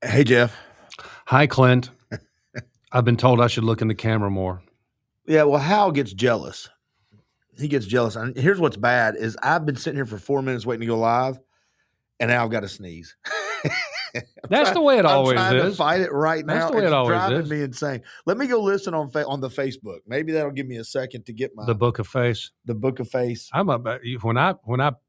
Hey, Jeff. Hi, Clint. I've been told I should look in the camera more. Yeah, well, Hal gets jealous. He gets jealous. And here's what's bad is I've been sitting here for 4 minutes waiting to go live, and now I've got to sneeze. That's the way it always I'm trying is. to fight it right now. That's the way it always driving is. me insane. Let me go listen on the Facebook. Maybe that'll give me a second to get The Book of Face. The Book of Face. I'm about when I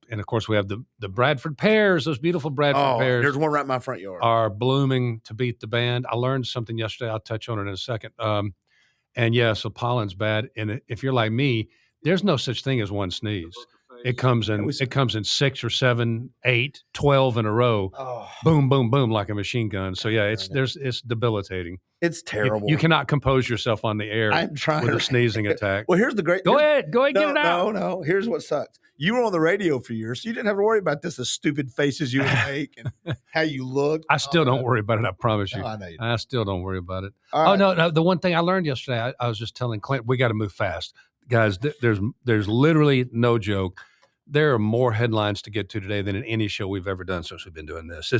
and of course we have the Bradford pears. Those beautiful Bradford pears. There's one right in my front yard. Are blooming to beat the band. I learned something yesterday. I'll touch on it in a second. And yeah, so pollen's bad. And if you're like me, there's no such thing as one sneeze. It comes in 6 or 7, 8, 12 in a row. Oh. Boom, boom, boom, like a machine gun. So yeah, it's debilitating. It's terrible. You cannot compose yourself on the air with a sneezing attack. Well, here's the great. Go ahead, get it out. No. Here's what sucks. You were on the radio for years, so you didn't have to worry about this. The stupid faces you would make and how you look. I still don't worry about it. I promise you. No, I know you I still don't worry about it. Right. No. The one thing I learned yesterday, I was just telling Clint, we got to move fast, guys. There's literally no joke. There are more headlines to get to today than in any show we've ever done since we've been doing this.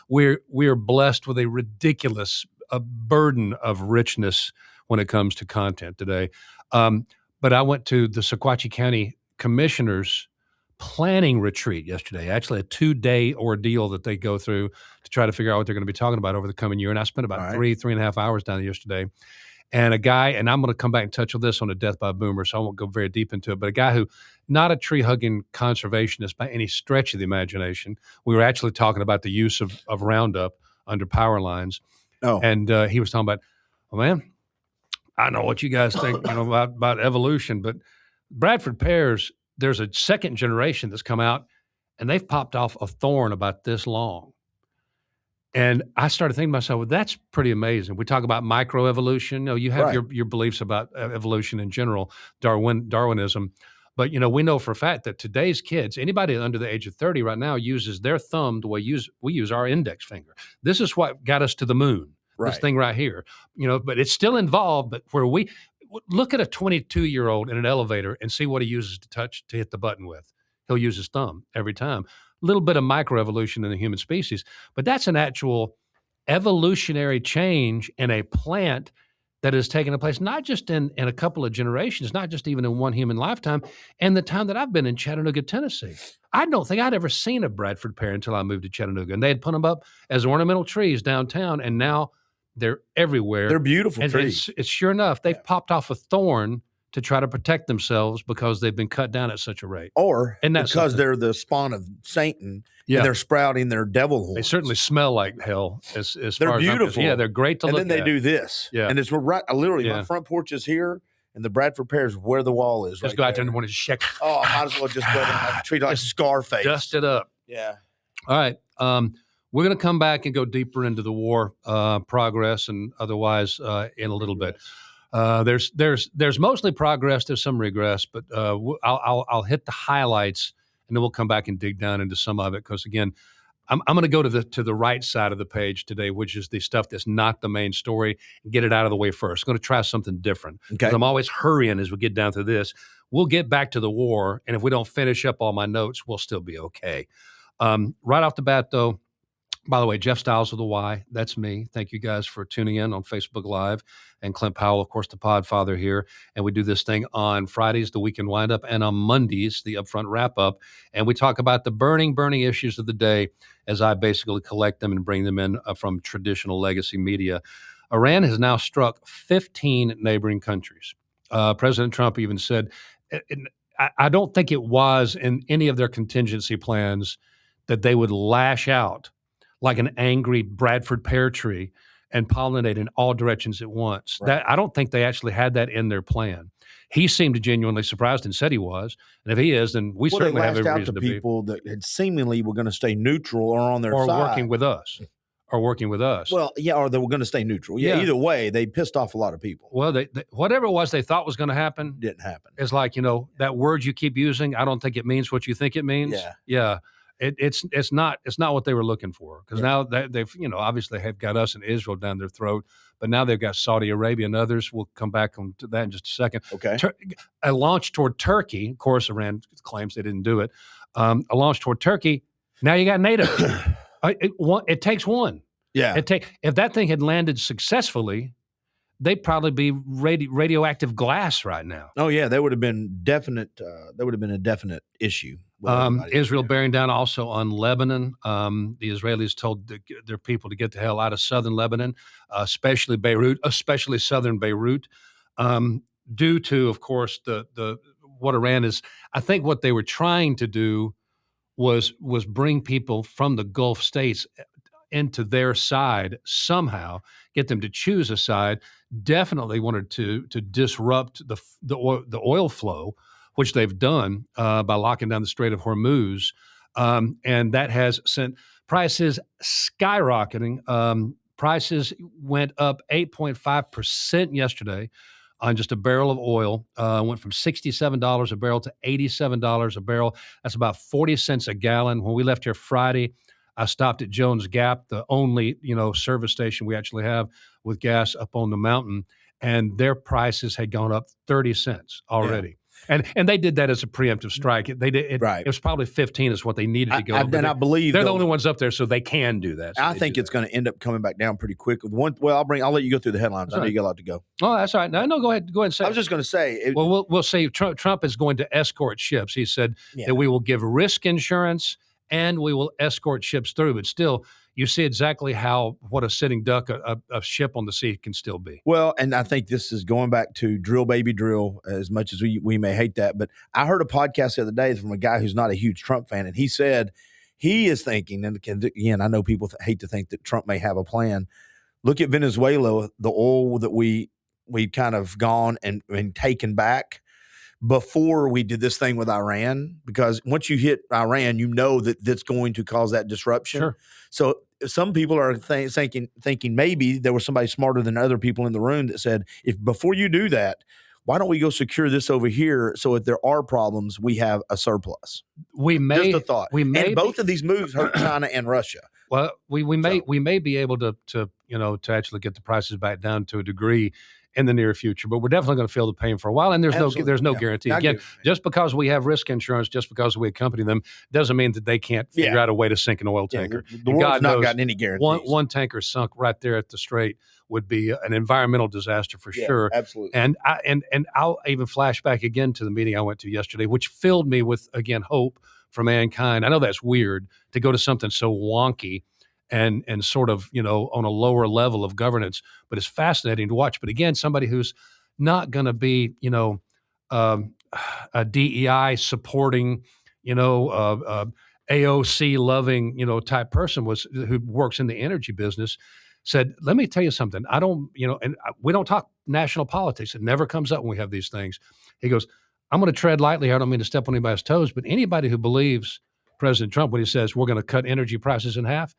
We are blessed with a ridiculous burden of richness when it comes to content today. But I went to the Sequatchie County Commissioners planning retreat yesterday, actually a 2-day ordeal that they go through to try to figure out what they're going to be talking about over the coming year. And I spent about 3.5 hours down there yesterday. And a guy, and I'm going to come back and touch on this on a Death by Boomer, so I won't go very deep into it, but a guy who, not a tree-hugging conservationist by any stretch of the imagination. We were actually talking about the use of Roundup under power lines. Oh. And he was talking about, well, man, I know what you guys think about evolution, but Bradford pears, there's a second generation that's come out, and they've popped off a thorn about this long. And I started thinking to myself, well, that's pretty amazing. We talk about microevolution. You have your beliefs about evolution in general, Darwinism. But, we know for a fact that today's kids, anybody under the age of 30 right now uses their thumb the way we use our index finger. This is what got us to the moon, this thing right here. But it's still involved. But where we look at a 22-year-old in an elevator and see what he uses to hit the button with. He'll use his thumb every time. A little bit of microevolution in the human species, but that's an actual evolutionary change in a plant that has taken place, not just in a couple of generations, not just even in one human lifetime, and the time that I've been in Chattanooga, Tennessee. I don't think I'd ever seen a Bradford pear until I moved to Chattanooga, and they had put them up as ornamental trees downtown, and now they're everywhere. They're beautiful and trees. It's sure enough, they've popped off a thorn to try to protect themselves because they've been cut down at such a rate. Or because they're the spawn of Satan and they're sprouting their devil horns. They certainly smell like hell. As they're far beautiful. Yeah, they're great to look at. And then they do this. Yeah. And it's right, literally, my front porch is here, and the Bradford pear is where the wall is. Just go out there and want to check. Oh, I might as well just go and treat it like Scarface. Dust it up. Yeah. All right. We're going to come back and go deeper into the war progress and otherwise in a little bit. There's mostly progress. There's some regress, but I'll hit the highlights, and then we'll come back and dig down into some of it. Because again, I'm going to go to the right side of the page today, which is the stuff that's not the main story, and get it out of the way first. I'm going to try something different. Okay. I'm always hurrying as we get down to this. We'll get back to the war, and if we don't finish up all my notes, we'll still be okay. Right off the bat, though. By the way, Jeff Stiles of the Y, that's me. Thank you guys for tuning in on Facebook Live. And Clint Powell, of course, the Podfather here. And we do this thing on Fridays, the Weekend Windup, and on Mondays, the Upfront Wrap-Up. And we talk about the burning issues of the day as I basically collect them and bring them in from traditional legacy media. Iran has now struck 15 neighboring countries. President Trump even said, I don't think it was in any of their contingency plans that they would lash out like an angry Bradford pear tree and pollinate in all directions at once. Right. I don't think they actually had that in their plan. He seemed genuinely surprised and said he was. And if he is, then we certainly have every reason to be. People that had seemingly were going to stay neutral or on their side. Or working with us. Well, yeah, or they were going to stay neutral. Yeah, either way, they pissed off a lot of people. Well, they whatever it was they thought was going to happen. Didn't happen. It's like, that word you keep using, I don't think it means what you think it means. Yeah. It's not what they were looking for, because now they've obviously have got us and Israel down their throat, but now they've got Saudi Arabia and others. We'll come back to that in just a second. Okay. A launch toward Turkey. Of course, Iran claims they didn't do it. A launch toward Turkey. Now you got NATO. It takes one. Yeah. If that thing had landed successfully, they'd probably be radioactive glass right now. Oh yeah, that would have been definite. That would have been a definite issue. with everybody. Israel bearing down also on Lebanon. The Israelis told their people to get the hell out of southern Lebanon, especially Beirut, especially southern Beirut, due to, of course, the what Iran is. I think what they were trying to do was bring people from the Gulf states into their side somehow, get them to choose a side. Definitely wanted to disrupt the oil flow, which they've done by locking down the Strait of Hormuz, and that has sent prices skyrocketing. Prices went up 8.5% yesterday on just a barrel of oil. Went from $67 a barrel to $87 a barrel. That's about 40 cents a gallon. When we left here Friday, I stopped at Jones Gap, the only service station we actually have with gas up on the mountain, and their prices had gone up 30 cents already. Yeah. And they did that as a preemptive strike. They did right. It was probably 15 is what they needed to go. I believe they're the only ones up there, so they can do that. So I think it's going to end up coming back down pretty quick. I'll let you go through the headlines. I know you got a lot to go. Oh, that's all right. No, go ahead and say. I was just going to say. We'll say Trump is going to escort ships. He said that we will give risk insurance and we will escort ships through. But still, you see exactly what a sitting duck, a ship on the sea can still be. Well, and I think this is going back to drill, baby, drill, as much as we may hate that. But I heard a podcast the other day from a guy who's not a huge Trump fan, and he said he is thinking, and again, I know people hate to think that Trump may have a plan. Look at Venezuela, the oil that we kind of gone and taken back before we did this thing with Iran, because once you hit Iran, you know that that's going to cause that disruption. Sure. So some people are thinking maybe there was somebody smarter than other people in the room that said, if before you do that, why don't we go secure this over here so if there are problems, we have a surplus? Just a thought. And both of these moves hurt China and Russia. Well, we may be able to actually get the prices back down to a degree in the near future, but we're definitely going to feel the pain for a while. And there's no guarantee. Again, just because we have risk insurance, just because we accompany them, doesn't mean that they can't figure out a way to sink an oil tanker. The world's not gotten any guarantees. One tanker sunk right there at the Strait would be an environmental disaster for sure. Absolutely. And I'll even flash back again to the meeting I went to yesterday, which filled me with, again, hope for mankind. I know that's weird to go to something so wonky and sort of, on a lower level of governance, but it's fascinating to watch. But again, somebody who's not going to be, a DEI supporting, AOC loving, type person who works in the energy business, said, let me tell you something. I don't, and we don't talk national politics. It never comes up when we have these things. He goes, I'm going to tread lightly here. I don't mean to step on anybody's toes, but anybody who believes President Trump when he says we're going to cut energy prices in half,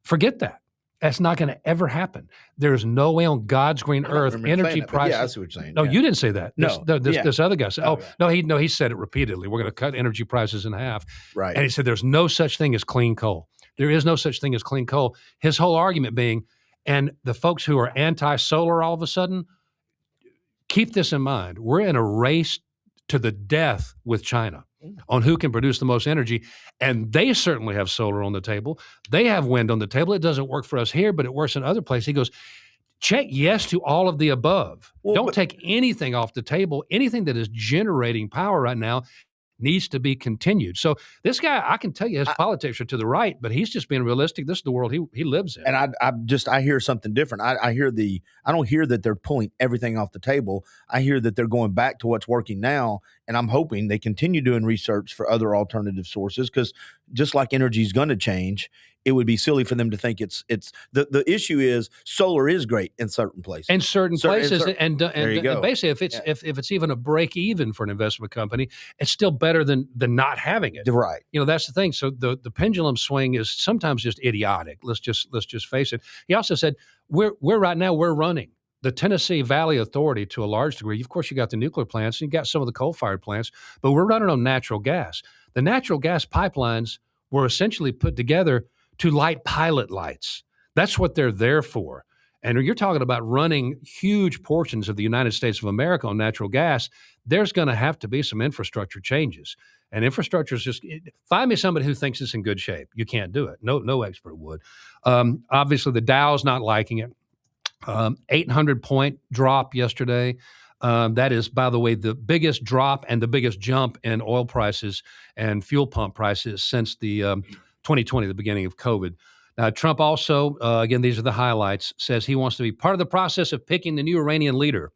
forget that. That's not going to ever happen. There's no way on God's green earth energy prices. Yeah, I see what you're saying. No, you didn't say that. This other guy said, No, he said it repeatedly. We're going to cut energy prices in half. Right. And he said there's no such thing as clean coal. There is no such thing as clean coal. His whole argument being, and the folks who are anti-solar all of a sudden, keep this in mind. We're in a race to the death with China on who can produce the most energy. And they certainly have solar on the table. They have wind on the table. It doesn't work for us here, but it works in other places. He goes, check yes to all of the above. Don't take anything off the table. Anything that is generating power right now needs to be continued. So this guy, I can tell you his politics are to the right, but he's just being realistic. This is the world he lives in. And I hear something different. I don't hear that they're pulling everything off the table. I hear that they're going back to what's working now. And I'm hoping they continue doing research for other alternative sources, because just like energy is going to change, it would be silly for them to think it's the issue is solar is great in certain places. In certain places. And basically if it's even a break even for an investment company, it's still better than not having it. Right. That's the thing. So the pendulum swing is sometimes just idiotic. Let's just face it. He also said we're running the Tennessee Valley Authority to a large degree. Of course, you got the nuclear plants and you got some of the coal-fired plants, but we're running on natural gas. The natural gas pipelines were essentially put together to light pilot lights. That's what they're there for. And you're talking about running huge portions of the United States of America on natural gas. There's going to have to be some infrastructure changes. And infrastructure is find me somebody who thinks it's in good shape. You can't do it. No expert would. Obviously, the Dow's not liking it. 800-point drop yesterday. That is, by the way, the biggest drop and the biggest jump in oil prices and fuel pump prices since the 2020, the beginning of COVID. Now, Trump also, again, these are the highlights, says he wants to be part of the process of picking the new Iranian leader.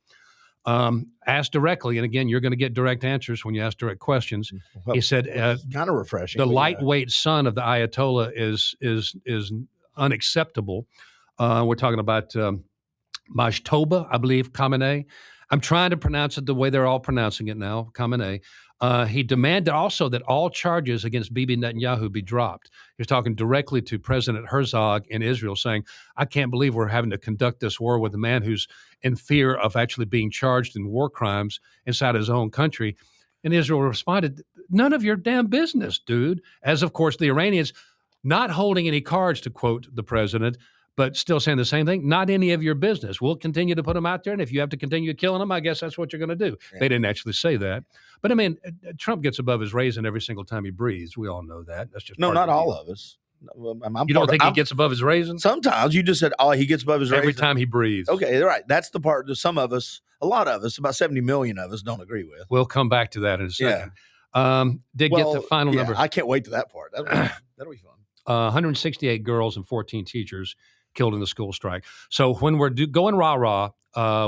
Asked directly, and again, you're going to get direct answers when you ask direct questions. Well, he said, kind of refreshing. The lightweight son of the Ayatollah is unacceptable. We're talking about Majtoba, I believe, Khamenei. I'm trying to pronounce it the way they're all pronouncing it now, Khamenei. He demanded also that all charges against Bibi Netanyahu be dropped. He was talking directly to President Herzog in Israel, saying, I can't believe we're having to conduct this war with a man who's in fear of actually being charged in war crimes inside his own country. And Israel responded, none of your damn business, dude. As, of course, the Iranians not holding any cards, to quote the president, but still saying the same thing, not any of your business. We'll continue to put them out there, and if you have to continue killing them, I guess that's what you're going to do. Yeah. They didn't actually say that. But, I mean, Trump gets above his raisin every single time he breathes. We all know that. That's just not all of us. You don't think he gets above his raisin? Sometimes. You just said, he gets above his raisin. Every time he breathes. Okay, right. That's the part that some of us, a lot of us, about 70 million of us don't agree with. We'll come back to that in a second. Yeah. Get the final numbers. I can't wait to that part. That'll be fun. 168 girls and 14 teachers killed in the school strike. So when we're going rah-rah,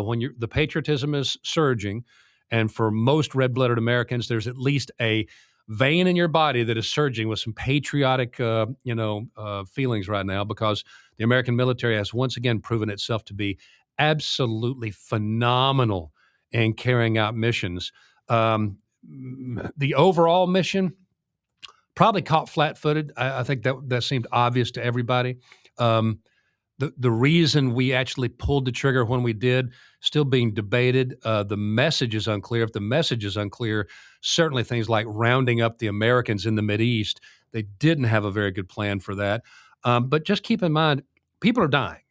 when the patriotism is surging, and for most red-blooded Americans, there's at least a vein in your body that is surging with some patriotic, feelings right now, because the American military has once again proven itself to be absolutely phenomenal in carrying out missions. The overall mission probably caught flat-footed. I think that seemed obvious to everybody. The reason we actually pulled the trigger when we did, still being debated. The message is unclear. If the message is unclear, certainly things like rounding up the Americans in the Mideast, they didn't have a very good plan for that. But just keep in mind, people are dying.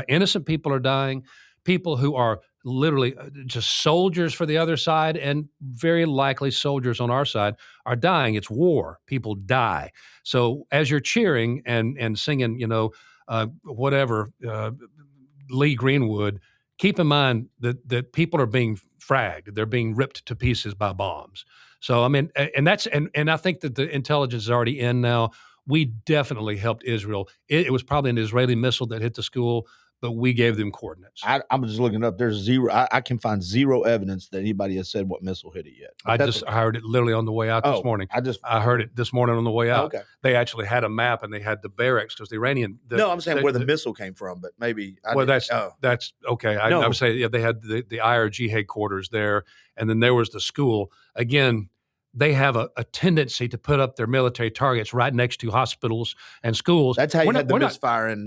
Innocent people are dying. People who are literally just soldiers for the other side and very likely soldiers on our side are dying. It's war. People die. So as you're cheering and singing, Lee Greenwood, keep in mind that people are being fragged. They're being ripped to pieces by bombs. So, I mean, and I think that the intelligence is already in now. We definitely helped Israel. It was probably an Israeli missile that hit the school, but we gave them coordinates. I'm just looking up. There's zero. I can find zero evidence that anybody has said what missile hit it yet. I heard it literally on the way out this morning. I heard it this morning on the way out. Okay. They actually had a map and they had the barracks because the Iranian. I'm saying where the missile came from, but maybe. That's okay. I'm saying they had the IRG headquarters there, and then there was the school. Again, they have a tendency to put up their military targets right next to hospitals and schools. That's how you had the misfire.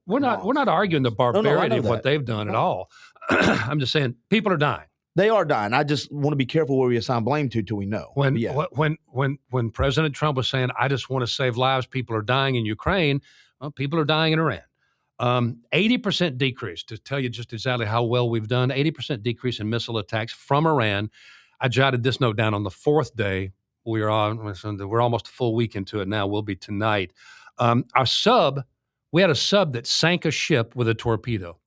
We're not arguing the barbarity of what they've done at all. I'm just saying people are dying. They are dying. I just want to be careful where we assign blame to till we know. When President Trump was saying, "I just want to save lives," people are dying in Ukraine. Well, people are dying in Iran. 80% decrease, to tell you just exactly how well we've done. 80% decrease in missile attacks from Iran. I jotted this note down on the fourth day. We're almost a full week into it now. We'll be tonight. We had a sub that sank a ship with a torpedo.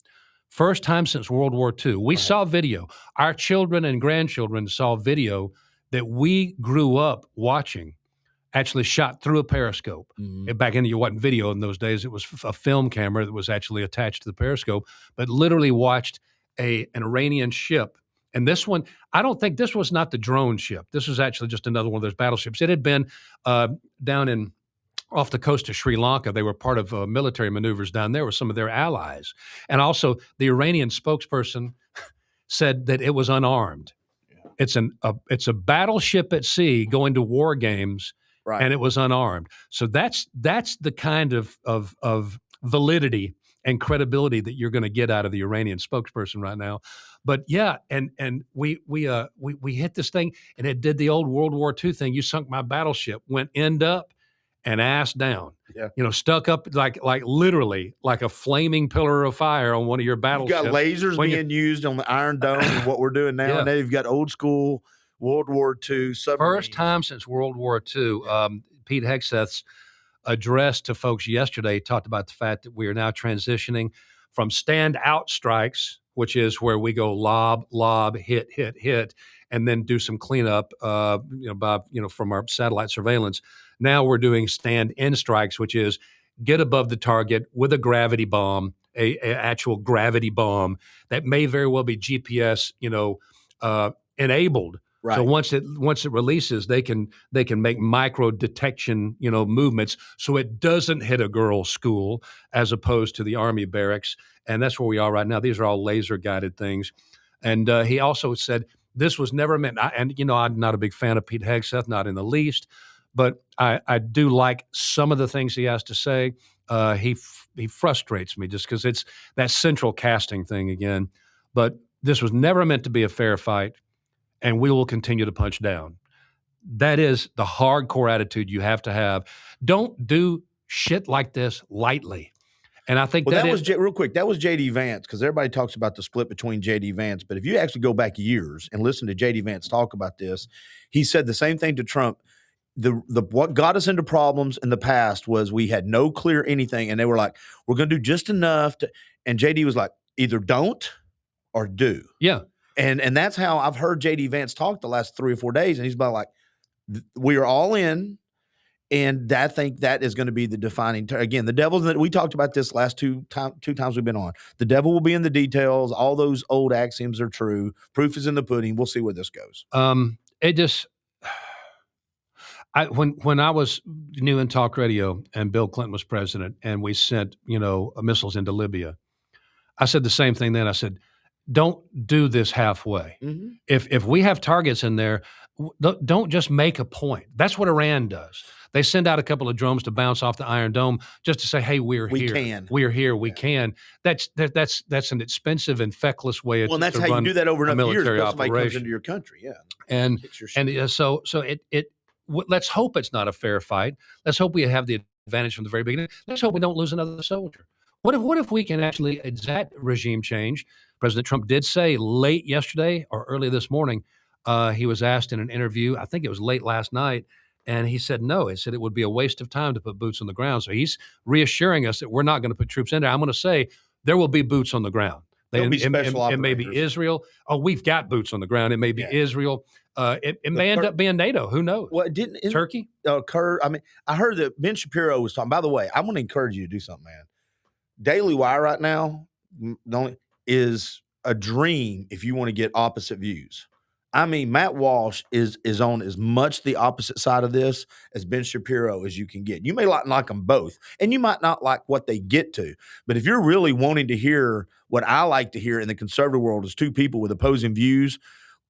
First time since World War II. We saw video. Our children and grandchildren saw video that we grew up watching, actually shot through a periscope. Mm-hmm. Back in, it wasn't video in those days. It was a film camera that was actually attached to the periscope, but literally watched an Iranian ship. And this one, I don't think this was not the drone ship. This was actually just another one of those battleships. It had been down off the coast of Sri Lanka. They were part of military maneuvers down there with some of their allies. And also, the Iranian spokesperson said that it was unarmed. Yeah. It's a battleship at sea going to war games, right, and it was unarmed. So that's the kind of validity and credibility that you're going to get out of the Iranian spokesperson right now. But yeah, and we hit this thing, and it did the old World War II thing. You sunk my battleship, went end up and ass down. Yeah. Stuck up like literally like a flaming pillar of fire on one of your battleships. You've got lasers being used on the Iron Dome and what we're doing now. Yeah. And now you've got old school World War II submarine. First time since World War II. Pete Hegseth's address to folks yesterday talked about the fact that we are now transitioning from stand-out strikes, which is where we go lob, hit, and then do some cleanup, from our satellite surveillance. Now we're doing stand-in strikes, which is get above the target with a gravity bomb, a actual gravity bomb that may very well be GPS, enabled. Right. So once it releases, they can make micro detection, movements, so it doesn't hit a girls' school as opposed to the Army barracks. And that's where we are right now. These are all laser guided things. And he also said this was never meant. I'm not a big fan of Pete Hegseth, not in the least, but I do like some of the things he has to say. He frustrates me just because it's that central casting thing again. But this was never meant to be a fair fight. And we will continue to punch down. That is the hardcore attitude you have to have. Don't do shit like this lightly. And I think that was real quick. That was J.D. Vance, because everybody talks about the split between J.D. Vance. But if you actually go back years and listen to J.D. Vance talk about this, he said the same thing to Trump. What got us into problems in the past was we had no clear anything, and they were like, "We're going to do just enough." And J.D. was like, "Either don't or do." Yeah. And that's how I've heard J.D. Vance talk the last 3 or 4 days, and he's about like, we are all in, and I think that is going to be the defining again, the devil's that we talked about this last two times we've been on. The devil will be in the details. All those old axioms are true. Proof is in the pudding. We'll see where this goes. When I was new in talk radio and Bill Clinton was president, and we sent missiles into Libya, I said the same thing then. I said, don't do this halfway. Mm-hmm. If we have targets in there, don't just make a point. That's what Iran does. They send out a couple of drones to bounce off the Iron Dome just to say, "Hey, we're here. We're here. We can." That's an expensive and feckless way. Well, and that's how you do that over enough years. Somebody comes into your country, yeah. So let's hope it's not a fair fight. Let's hope we have the advantage from the very beginning. Let's hope we don't lose another soldier. What if we can actually exact regime change? President Trump did say late yesterday or early this morning, he was asked in an interview, I think it was late last night, and he said no. He said it would be a waste of time to put boots on the ground. So he's reassuring us that we're not going to put troops in there. I'm going to say there will be boots on the ground. It may be Israel. Oh, we've got boots on the ground. It may be Israel. It may end up being NATO. Who knows? Well, it didn't Turkey occur. I mean, I heard that Ben Shapiro was talking. By the way, I want to encourage you to do something, man. Daily Wire right now is a dream if you want to get opposite views. I mean, Matt Walsh is on as much the opposite side of this as Ben Shapiro as you can get. You may like them both, and you might not like what they get to. But if you're really wanting to hear what I like to hear in the conservative world is two people with opposing views.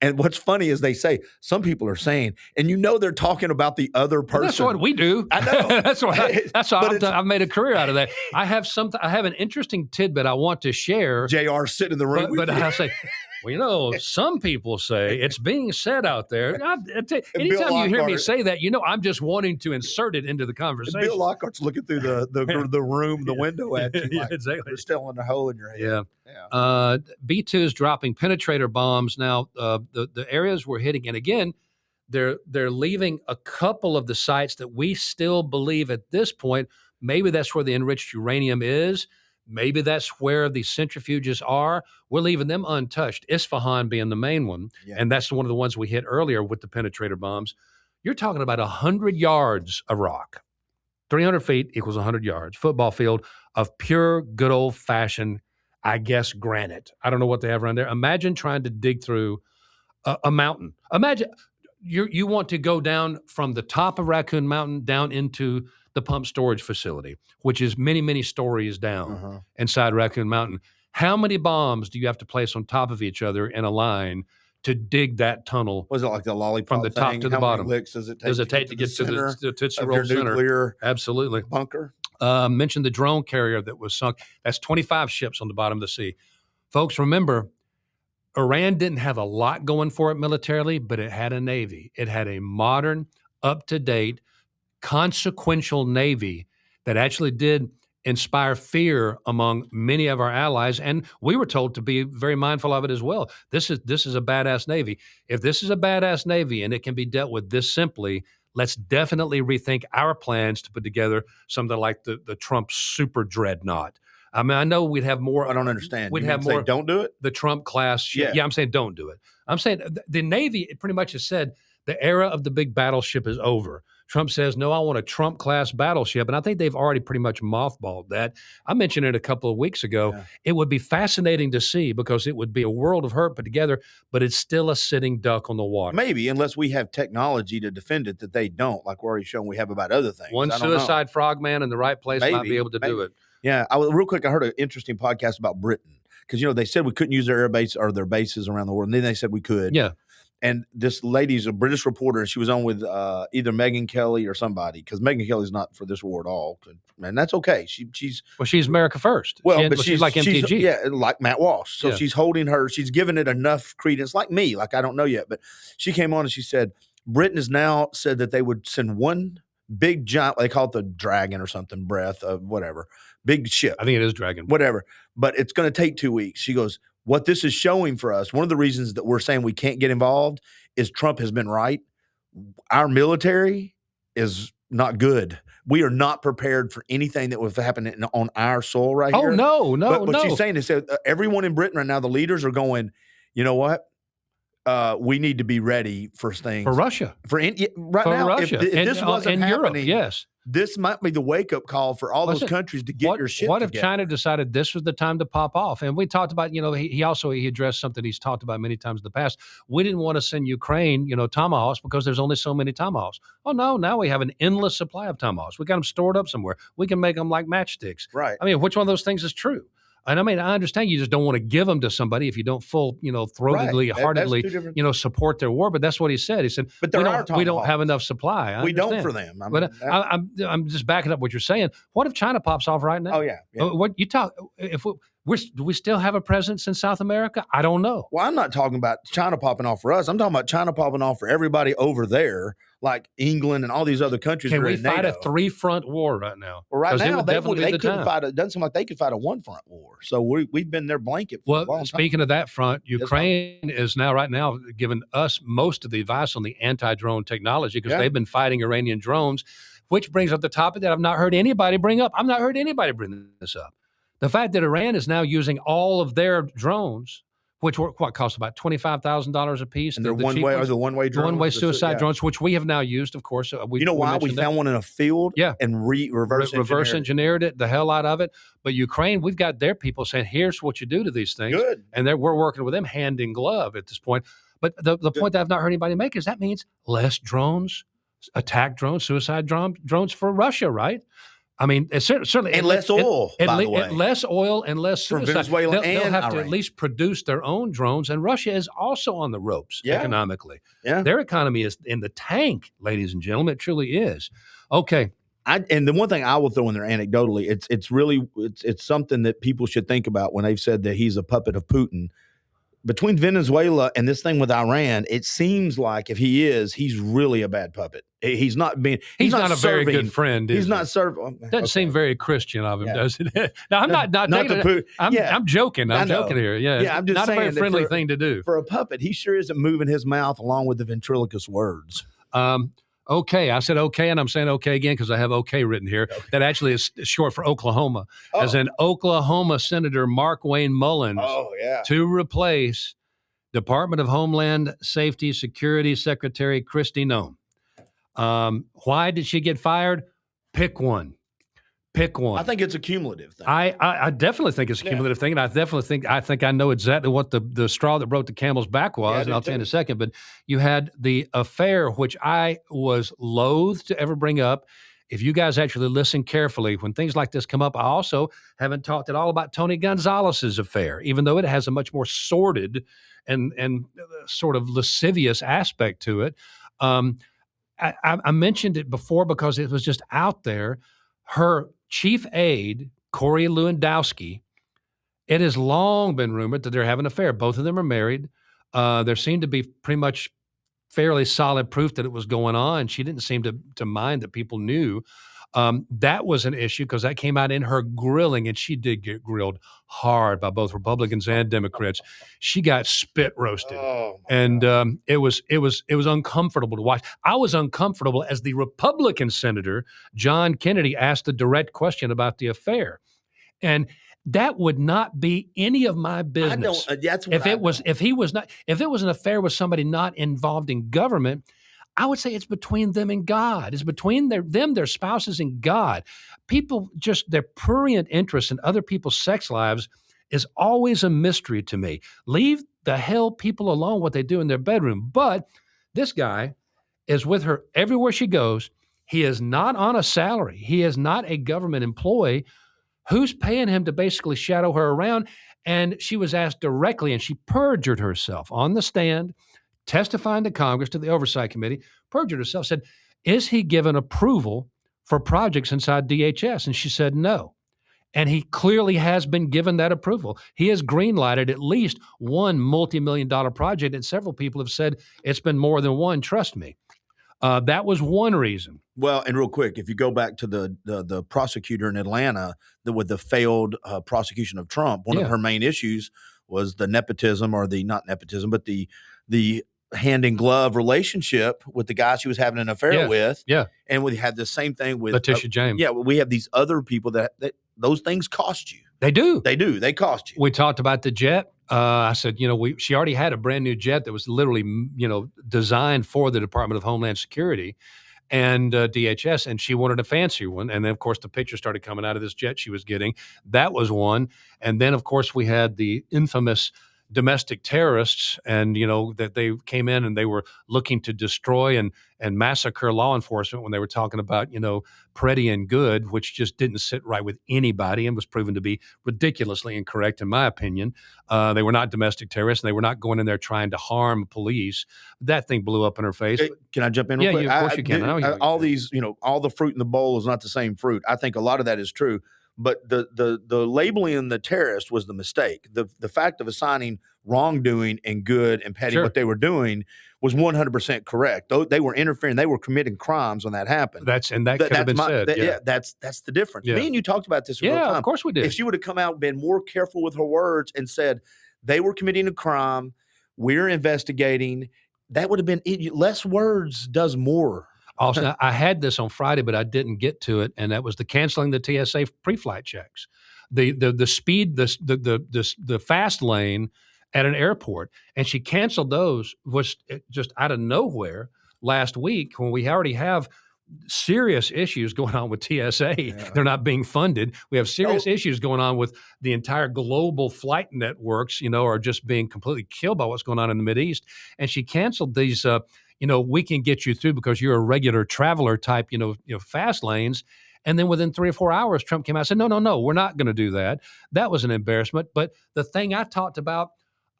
And what's funny is they say, some people are saying, and they're talking about the other person. Well, that's what we do. I know. that's what I've made a career out of that. I have an interesting tidbit I want to share. JR sitting in the room. But I say, well, some people say it's being said out there. Anytime you hear me say that, I'm just wanting to insert it into the conversation. Bill Lockhart's looking through the room, the window at you. Like exactly. They're still in the hole in your head. Yeah. B-2 is dropping penetrator bombs. Now, the areas we're hitting, and again, they're leaving a couple of the sites that we still believe at this point, maybe that's where the enriched uranium is. Maybe that's where the centrifuges are. We're leaving them untouched, Isfahan being the main one. Yeah. And that's one of the ones we hit earlier with the penetrator bombs. You're talking about 100 yards of rock. 300 feet equals 100 yards. Football field of pure, good old-fashioned, I guess, granite. I don't know what they have around there. Imagine trying to dig through a mountain. Imagine you want to go down from the top of Raccoon Mountain down into the pump storage facility, which is many, many stories down inside Raccoon Mountain. How many bombs do you have to place on top of each other in a line to dig that tunnel? Was it like the lollipop from the top to the bottom? How many licks does it take to get to the Tootsie Roll your center? Nuclear Absolutely. bunker. Mentioned the drone carrier that was sunk. That's 25 ships on the bottom of the sea. Folks, remember, Iran didn't have a lot going for it militarily, but it had a navy. It had a modern, up-to-date, consequential navy that actually did inspire fear among many of our allies, and we were told to be very mindful of it as well. This is a badass Navy. If this is a badass Navy and it can be dealt with this simply, let's definitely rethink our plans to put together something like the Trump super dreadnought. I mean, I know we'd have more. I don't understand. We'd You have mean say more. don't do it. The Trump class ship. Yeah, I'm saying don't do it. I'm saying the Navy pretty much has said the era of the big battleship is over. Trump says, no, I want a Trump class battleship. And I think they've already pretty much mothballed that. I mentioned it a couple of weeks ago. Yeah. It would be fascinating to see because it would be a world of hurt put together, but it's still a sitting duck on the water. Maybe, unless we have technology to defend it that they don't, like we're already showing we have about other things. One suicide frogman in the right place might be able to do it. Yeah. Real quick, I heard an interesting podcast about Britain because, they said we couldn't use their air base or their bases around the world. And then they said we could. Yeah. And this lady's a British reporter, and she was on with either Megyn Kelly or somebody, because Megyn Kelly's not for this war at all, and that's okay. She's America first. Well, she's like MTG, like Matt Walsh. So she's holding she's giving it enough credence, like me. Like I don't know yet, but she came on and she said Britain has now said that they would send one big giant. They call it the Dragon or something, breath of whatever, big ship. I think it is Dragon, whatever. But it's going to take 2 weeks. She goes, what this is showing for us, one of the reasons that we're saying we can't get involved is Trump has been right. Our military is not good. We are not prepared for anything that would happen on our soil right here. Oh, no. But she's saying is that everyone in Britain right now, the leaders are going, you know what? We need to be ready for things. For Russia. Russia. If this wasn't in happening, Europe, yes. This might be the wake-up call for all those countries to get your shit What together. if China decided this was the time to pop off? And we talked about, he addressed something he's talked about many times in the past. We didn't want to send Ukraine, Tomahawks because there's only so many Tomahawks. Oh, no, now we have an endless supply of Tomahawks. We got them stored up somewhere. We can make them like matchsticks. Right. I mean, which one of those things is true? And I mean, I understand you just don't want to give them to somebody if you don't throatedly, heartedly, support their war. But that's what he said. He said, but we don't have enough supply. We don't for them. I'm just backing up what you're saying. What if China pops off right now? Oh, yeah. What you talk? Do we still have a presence in South America? I don't know. Well, I'm not talking about China popping off for us. I'm talking about China popping off for everybody over there, like England and all all these other countries. Can we fight a 3-front war right now? Well, right now, they couldn't fight. It doesn't seem like they could fight a 1-front war. So we've been their blanket for a long time. Speaking of that front, Ukraine is right now giving us most of the advice on the anti-drone technology because they've been fighting Iranian drones, which brings up the topic that I've not heard anybody bring up. I've not heard anybody bring this up. The fact that Iran is now using all of their drones, which cost about $25,000 a piece. And they're one-way drones? One-way suicide drones, which we have now used, of course. You know why? We found one in a field and reverse engineered it, the hell out of it. But Ukraine, we've got their people saying, here's what you do to these things. Good. And we're working with them hand in glove at this point. But the point that I've not heard anybody make is that means less drones, attack drones, suicide drones for Russia, right? I mean, it's certainly and less oil. By the way, less oil and less suicide. For Venezuela they'll have Iran. To at least produce their own drones, and Russia is also on the ropes economically. Yeah, their economy is in the tank, ladies and gentlemen. It truly is. Okay. And the one thing I will throw in there anecdotally, it's something that people should think about when they've said that he's a puppet of Putin. Between Venezuela and this thing with Iran, it seems like if he is, he's really a bad puppet. He's not a very good friend. He's not serving. Doesn't seem very Christian of him, does it? Now, I'm not I'm joking. I'm joking here. Yeah, I'm just not saying a very friendly thing to do. For a puppet, he sure isn't moving his mouth along with the ventriloquist words. Okay. I said okay, and I'm saying okay again because I have okay written here. Okay. That actually is short for Oklahoma. As in Oklahoma Senator Mark Wayne Mullins to replace Department of Homeland Safety Security Secretary Kristi Noem. Why did she get fired? Pick one. I think it's a cumulative thing. I definitely think it's a cumulative thing, and I think I know exactly what the straw that broke the camel's back was, and I'll tell you in a second. But you had the affair, which I was loath to ever bring up. If you guys actually listen carefully, when things like this come up, I also haven't talked at all about Tony Gonzalez's affair, even though it has a much more sordid and sort of lascivious aspect to it. I mentioned it before because it was just out there. Her chief aide, Corey Lewandowski, it has long been rumored that they're having an affair. Both of them are married. There seem to be pretty much fairly solid proof that it was going on. She didn't seem to mind that people knew. That was an issue because that came out in her grilling, and she did get grilled hard by both Republicans and Democrats. She got spit roasted, and it was uncomfortable to watch. I was uncomfortable as the Republican senator John Kennedy asked a direct question about the affair, and that would not be any of my business. That's what if it was an affair with somebody not involved in government. I would say it's between them and God. It's between their spouses, and God. People their prurient interest in other people's sex lives is always a mystery to me. Leave the hell people alone what they do in their bedroom. But this guy is with her everywhere she goes. He is not on a salary. He is not a government employee. Who's paying him to basically shadow her around? And she was asked directly, and she perjured herself on the stand, testifying to Congress, to the Oversight Committee, perjured herself, said, is he given approval for projects inside DHS? And she said no. And he clearly has been given that approval. He has green-lighted at least one multi-million-dollar project, and several people have said it's been more than one, trust me. That was one reason. Well, and real quick, if you go back to the prosecutor in Atlanta with the failed prosecution of Trump, one of her main issues was the nepotism, or not nepotism, but the hand in glove relationship with the guy she was having an affair with. Yeah. And we had the same thing with Letitia James. Yeah. We have these other people that those things cost you. They do. They cost you. We talked about the jet. I said, she already had a brand new jet that was literally, designed for the Department of Homeland Security and DHS, and she wanted a fancier one. And then, of course, the picture started coming out of this jet she was getting. That was one. And then, of course, we had the infamous domestic terrorists, and that they came in and they were looking to destroy and massacre law enforcement when they were talking about pretty and good, which just didn't sit right with anybody and was proven to be ridiculously incorrect in my opinion. They were not domestic terrorists, and they were not going in there trying to harm police. That thing blew up in her face. Can I jump in real quick? Yeah, of course you can. All these, all the fruit in the bowl is not the same fruit. I think a lot of that is true. But the labeling the terrorist was the mistake. The fact of assigning wrongdoing and good and petty what they were doing was 100% correct. They were interfering. They were committing crimes when that happened. That could have been said. That's the difference. Yeah. Me and you talked about this. Yeah, of course we did. If she would have come out and been more careful with her words and said they were committing a crime, we're investigating, that would have been less words does more. Also, I had this on Friday, but I didn't get to it, and that was the canceling the TSA pre-flight checks, the speed, the fast lane at an airport, and she canceled those was just out of nowhere last week when we already have serious issues going on with TSA. Yeah. They're not being funded. We have serious issues going on with the entire global flight networks, are just being completely killed by what's going on in the Mideast. And she canceled these, we can get you through because you're a regular traveler type, fast lanes. And then within 3 or 4 hours, Trump came out and said, no, we're not going to do that. That was an embarrassment. But the thing I talked about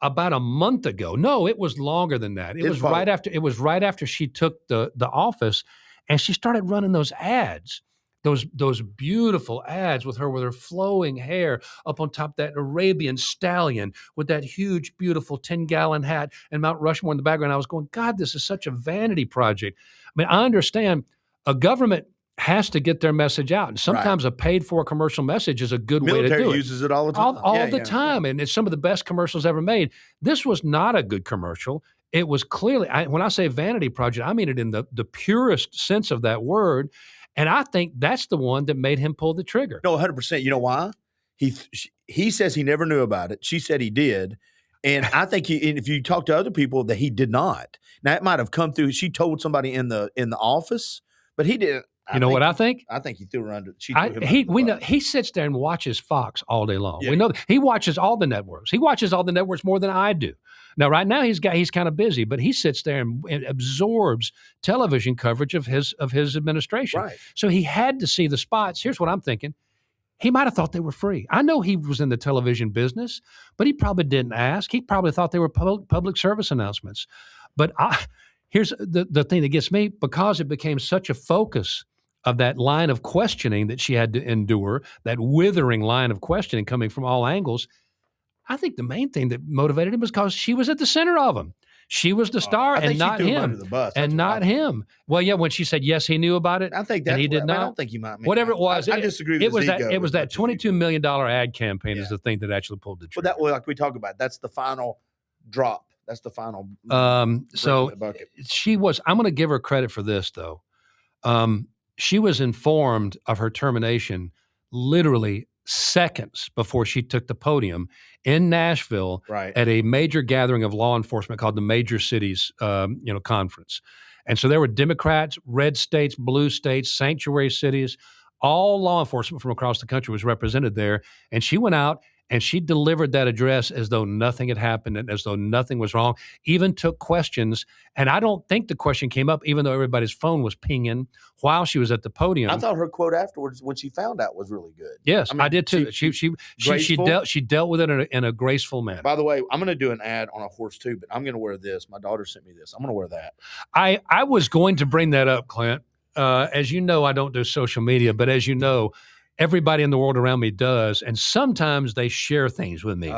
a month ago, no, it was longer than that. It was right after she took the office, and she started running those ads, those beautiful ads with her flowing hair up on top of that Arabian stallion with that huge, beautiful 10-gallon hat and Mount Rushmore in the background. I was going, God, this is such a vanity project. I mean, I understand a government has to get their message out, and sometimes a paid-for commercial message is a good way to do it. Military uses it all the time. All the time, and it's some of the best commercials ever made. This was not a good commercial. It was clearly, when I say vanity project, I mean it in the purest sense of that word, and I think that's the one that made him pull the trigger. No, 100%. You know why? He says he never knew about it. She said he did. And I think if you talk to other people, that he did not. Now, it might have come through. She told somebody in the office, but he didn't. What I think? I think he threw her under. We know he sits there and watches Fox all day long. Yeah. We know that. He watches all the networks. He watches all the networks more than I do. Now, right now he's kind of busy, but he sits there and absorbs television coverage of his administration. Right. So he had to see the spots. Here's what I'm thinking. He might have thought they were free. I know he was in the television business, but he probably didn't ask. He probably thought they were public service announcements. But here's the thing that gets me, because it became such a focus of that line of questioning that she had to endure, that withering line of questioning coming from all angles. I think the main thing that motivated him was because she was at the center of them. She was the star, I think and not she threw him him, under the bus. and not him. Well, yeah, when she said yes, he knew about it. I think that's and he did not. I don't think you might. Whatever it was, I disagree with it was his that. ego It was as that much as you $22 million ad campaign is the thing that actually pulled the Well, trigger. that like we talk about. That's the final drop. That's the final. So the bucket. she was. I'm going to give her credit for this, though. She was informed of her termination literally seconds before she took the podium in Nashville Right. at a major gathering of law enforcement called the Major Cities, Conference. And so there were Democrats, red states, blue states, sanctuary cities, all law enforcement from across the country was represented there. And she went out and she delivered that address as though nothing had happened and as though nothing was wrong, even took questions. And I don't think the question came up, even though everybody's phone was pinging while she was at the podium. I thought her quote afterwards when she found out was really good. Yes, I mean, I did too. She dealt with it in a graceful manner. By the way, I'm going to do an ad on a horse too, but I'm going to wear this. My daughter sent me this. I'm going to wear that. I was going to bring that up, Clint. As you know, I don't do social media, but as you know, everybody in the world around me does, and sometimes they share things with me.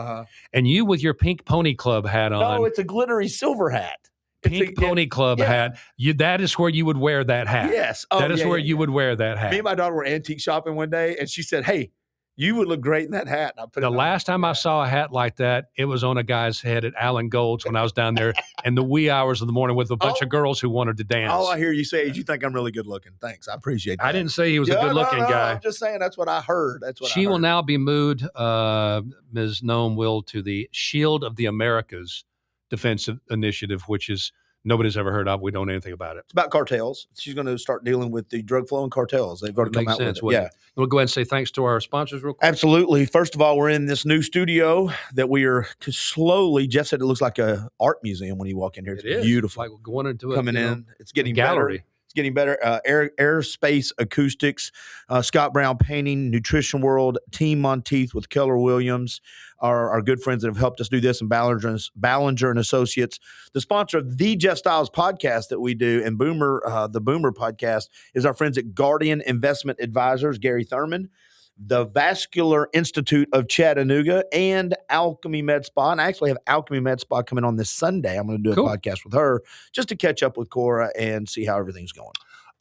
And you with your pink Pony Club hat on. No, it's a glittery silver hat. Pink Pony Club hat. That is where you would wear that hat. Yes. That is where you would wear that hat. Me and my daughter were antique shopping one day, and she said, "Hey, you would look great in that hat." And I put the last time I saw a hat like that, it was on a guy's head at Alan Gold's when I was down there in the wee hours of the morning with a bunch of girls who wanted to dance. All I hear you say is you think I'm really good looking. Thanks. I appreciate that. I didn't say he was a good looking guy. I'm just saying that's what I heard. She will now be moved, Ms. Noam will, to the Shield of the Americas Defense Initiative, which is nobody's ever heard of. We don't know anything about it. It's about cartels. She's going to start dealing with the drug flow and cartels. They've already come out with it. Yeah. We'll go ahead and say thanks to our sponsors real quick. Absolutely. First of all, we're in this new studio that we are slowly, Jeff said it looks like an art museum when you walk in here. It's beautiful. Like going into coming in. It's getting gallery. Better. It's getting better. Airspace Acoustics, Scott Brown Painting, Nutrition World, Team Monteith with Keller Williams, our good friends that have helped us do this, and Ballinger and Associates. The sponsor of the Jeff Styles podcast that we do, and the Boomer podcast, is our friends at Guardian Investment Advisors, Gary Thurman, the Vascular Institute of Chattanooga, and Alchemy Med Spa. And I actually have Alchemy Med Spa coming on this Sunday. I'm going to do a podcast with her just to catch up with Cora and see how everything's going.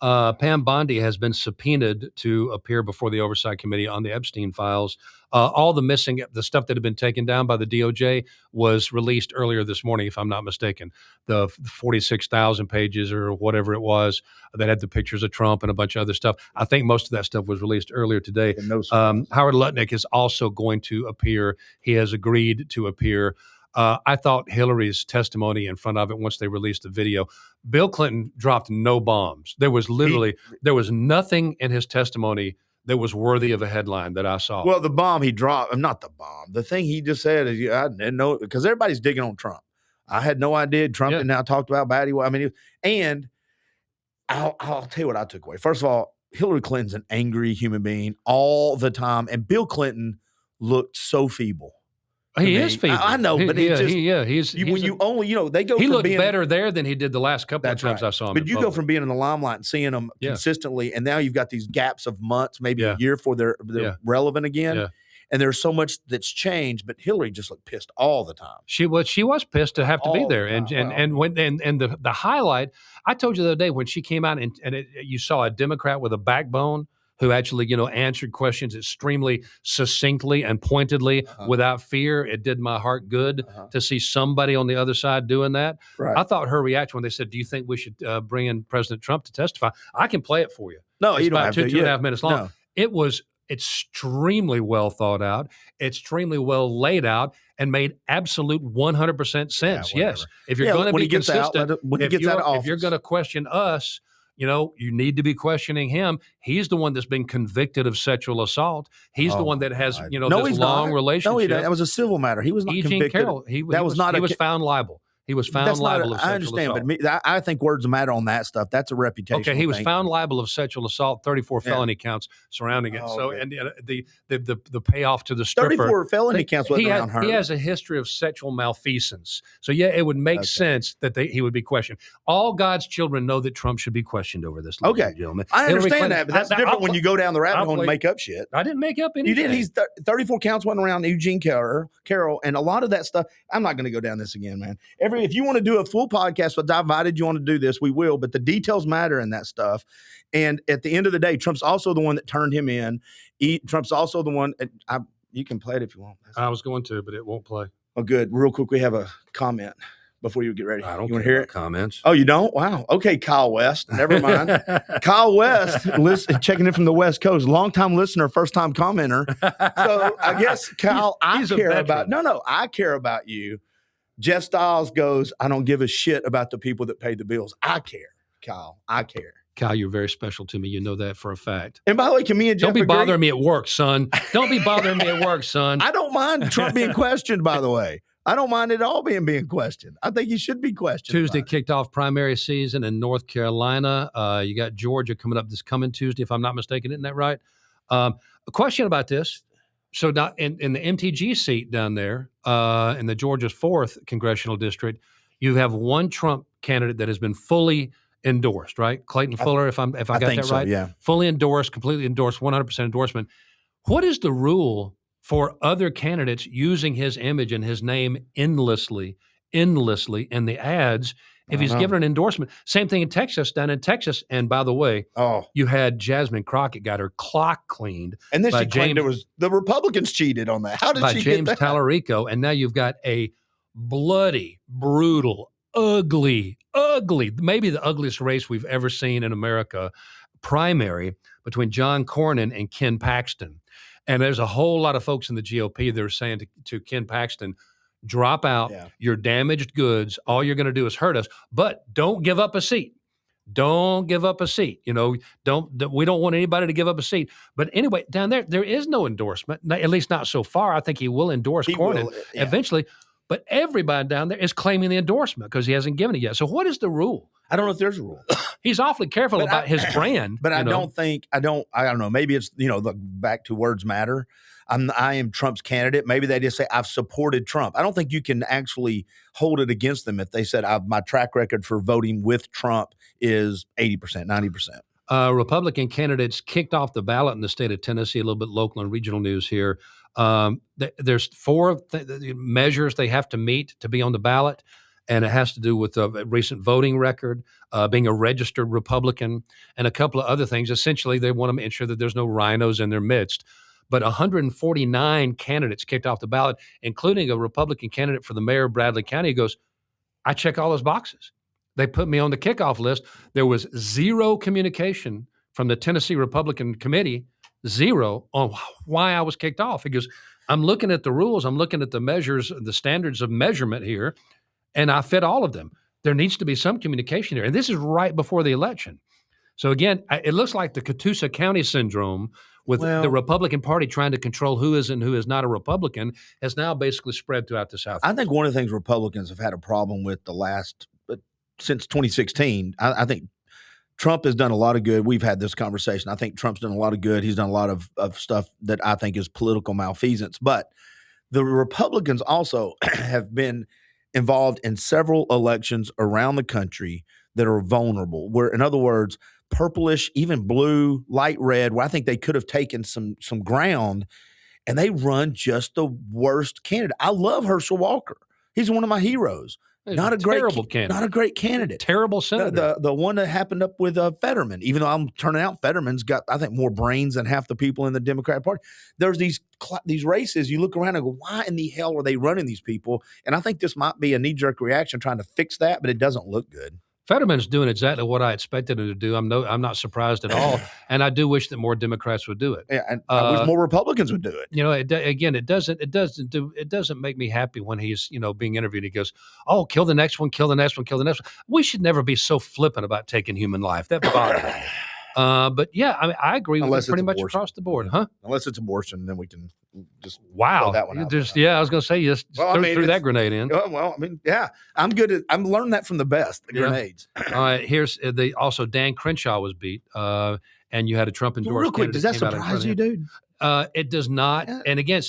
Pam Bondi has been subpoenaed to appear before the Oversight Committee on the Epstein files. All the stuff that had been taken down by the DOJ was released earlier this morning, if I'm not mistaken. The 46,000 pages or whatever it was that had the pictures of Trump and a bunch of other stuff. I think most of that stuff was released earlier today. Howard Lutnick is also going to appear. He has agreed to appear. I thought Hillary's testimony in front of it, once they released the video, Bill Clinton dropped no bombs. There was nothing in his testimony that was worthy of a headline that I saw. Well, the bomb he dropped, not the bomb. The thing he just said is, I didn't know, because everybody's digging on Trump. I had no idea Trump had now talked about bad. And I'll tell you what I took away. First of all, Hillary Clinton's an angry human being all the time, and Bill Clinton looked so feeble. He is feeble. I know, but they go. He looked better there than he did the last couple of times I saw him. But you go from being in the limelight and seeing them consistently, and now you've got these gaps of months, maybe a year before they're relevant again. Yeah. And there's so much that's changed, but Hillary just looked pissed all the time. She was pissed to have to be there, and the highlight. I told you the other day when she came out and you saw a Democrat with a backbone who actually, answered questions extremely succinctly and pointedly without fear. It did my heart good to see somebody on the other side doing that. Right. I thought her reaction when they said, "Do you think we should bring in President Trump to testify?" I can play it for you. No, it's you don't about have to. 2.5 minutes long. No. It was extremely well thought out, extremely well laid out, and made absolute 100% sense. Yes, if you're going to be consistent, if you're going to question us, you need to be questioning him. He's the one that's been convicted of sexual assault. He's the one that has, this long relationship. No, he didn't. That was a civil matter. He was not convicted. Carroll, he was found liable. He was found liable of sexual assault. I understand, but I think words matter on that stuff. That's a reputation. Okay, he was found liable of sexual assault, 34 felony counts surrounding it. And the payoff to the stripper. 34 felony counts wasn't around her. He has a history of sexual malfeasance. So, it would make sense that he would be questioned. All God's children know that Trump should be questioned over this, ladies and gentlemen. I understand that, but that's different when you go down the rabbit hole and make up shit. I didn't make up anything. You did. He's 34 counts wasn't around Eugene Carroll, and a lot of that stuff. I'm not going to go down this again, man. if you want to do a full podcast with I invited you on to do this, we will, but the details matter in that stuff. And at the end of the day, Trump's also the one that turned him in. Trump's also the one, you can play it if you want. I was going to, but it won't play. Oh, good. Real quick, we have a comment before you get ready. I don't you want care to hear about it? comments. Oh, you don't? Wow. Okay, Kyle West. Never mind. Kyle West, checking in from the West Coast, longtime listener, first time commenter. So I guess Kyle, he's I a care veteran. about. I care about you. Jeff Styles goes, I don't give a shit about the people that pay the bills. I care, Kyle. I care. Kyle, you're very special to me. You know that for a fact. And by the way, can me and Jeff Don't be agree? bothering me at work, son. Don't be bothering me at work, son. I don't mind Trump being questioned, by the way. I don't mind it all being questioned. I think he should be questioned. Tuesday kicked off primary season in North Carolina. You got Georgia coming up this coming Tuesday, if I'm not mistaken. Isn't that right? A question about this. So now in the MTG seat down there, in the Georgia's 4th congressional district, you have one Trump candidate that has been fully endorsed, right? Clayton Fuller, if I got that right? Yeah. Fully endorsed, completely endorsed, 100% endorsement. What is the rule for other candidates using his image and his name endlessly in the ads if he's given an endorsement? Same thing in Texas, down in Texas. And by the way, you had Jasmine Crockett got her clock cleaned. And then she claimed the Republicans cheated on that. How did she James get that? Tallarico. And now you've got a bloody, brutal, ugly, maybe the ugliest race we've ever seen in America, primary between John Cornyn and Ken Paxton. And there's a whole lot of folks in the GOP that are saying to Ken Paxton, drop out. Yeah. You're damaged goods. All you're going to do is hurt us. But don't give up a seat. Don't give up a seat. We don't want anybody to give up a seat. But anyway, down there is no endorsement, at least not so far. I think he will endorse Cornyn eventually. But everybody down there is claiming the endorsement because he hasn't given it yet. So what is the rule? I don't know if there's a rule. He's awfully careful about his brand. But I don't know. Maybe it's, back to words matter. I am Trump's candidate. Maybe they just say, I've supported Trump. I don't think you can actually hold it against them if they said, my track record for voting with Trump is 80%, 90%. Republican candidates kicked off the ballot in the state of Tennessee, a little bit local and regional news here. There's 4 measures they have to meet to be on the ballot, and it has to do with a recent voting record, being a registered Republican, and a couple of other things. Essentially, they want to ensure that there's no rhinos in their midst. But 149 candidates kicked off the ballot, including a Republican candidate for the mayor of Bradley County. He goes, I check all those boxes. They put me on the kickoff list. There was zero communication from the Tennessee Republican Committee, zero, on why I was kicked off. He goes, I'm looking at the rules. I'm looking at the measures, the standards of measurement here, and I fit all of them. There needs to be some communication here. And this is right before the election. So again, it looks like the Catoosa County syndrome with the Republican Party trying to control who is and who is not a Republican has now basically spread throughout the South. I think one of the things Republicans have had a problem with since 2016, I think Trump has done a lot of good. We've had this conversation. I think Trump's done a lot of good. He's done a lot of stuff that I think is political malfeasance. But the Republicans also have been involved in several elections around the country that are vulnerable, where, in other words, purplish, even blue, light red, where I think they could have taken some ground, and they run just the worst candidate. I love Herschel Walker. He's one of my heroes. Not a great candidate. Terrible senator. The one that happened up with Fetterman, even though I'm turning out Fetterman's got, I think, more brains than half the people in the Democratic Party. There's these races, you look around and go, why in the hell are they running these people? And I think this might be a knee-jerk reaction trying to fix that, but it doesn't look good. Fetterman's doing exactly what I expected him to do. I'm not surprised at all, and I do wish that more Democrats would do it. Yeah, and I wish more Republicans would do it. It doesn't make me happy when he's being interviewed. He goes, "Oh, kill the next one, kill the next one, kill the next one." We should never be so flippant about taking human life. That bothers me. But yeah, I agree with you pretty much across the board, huh? Unless it's abortion, then we can just throw that one out. I was going to say you just threw that grenade in. I'm good at. I'm learning that from the best. The grenades. All right, here's also Dan Crenshaw was beat, and you had a Trump endorsed. Real quick, does that surprise you, dude? It does not. Yeah. And again,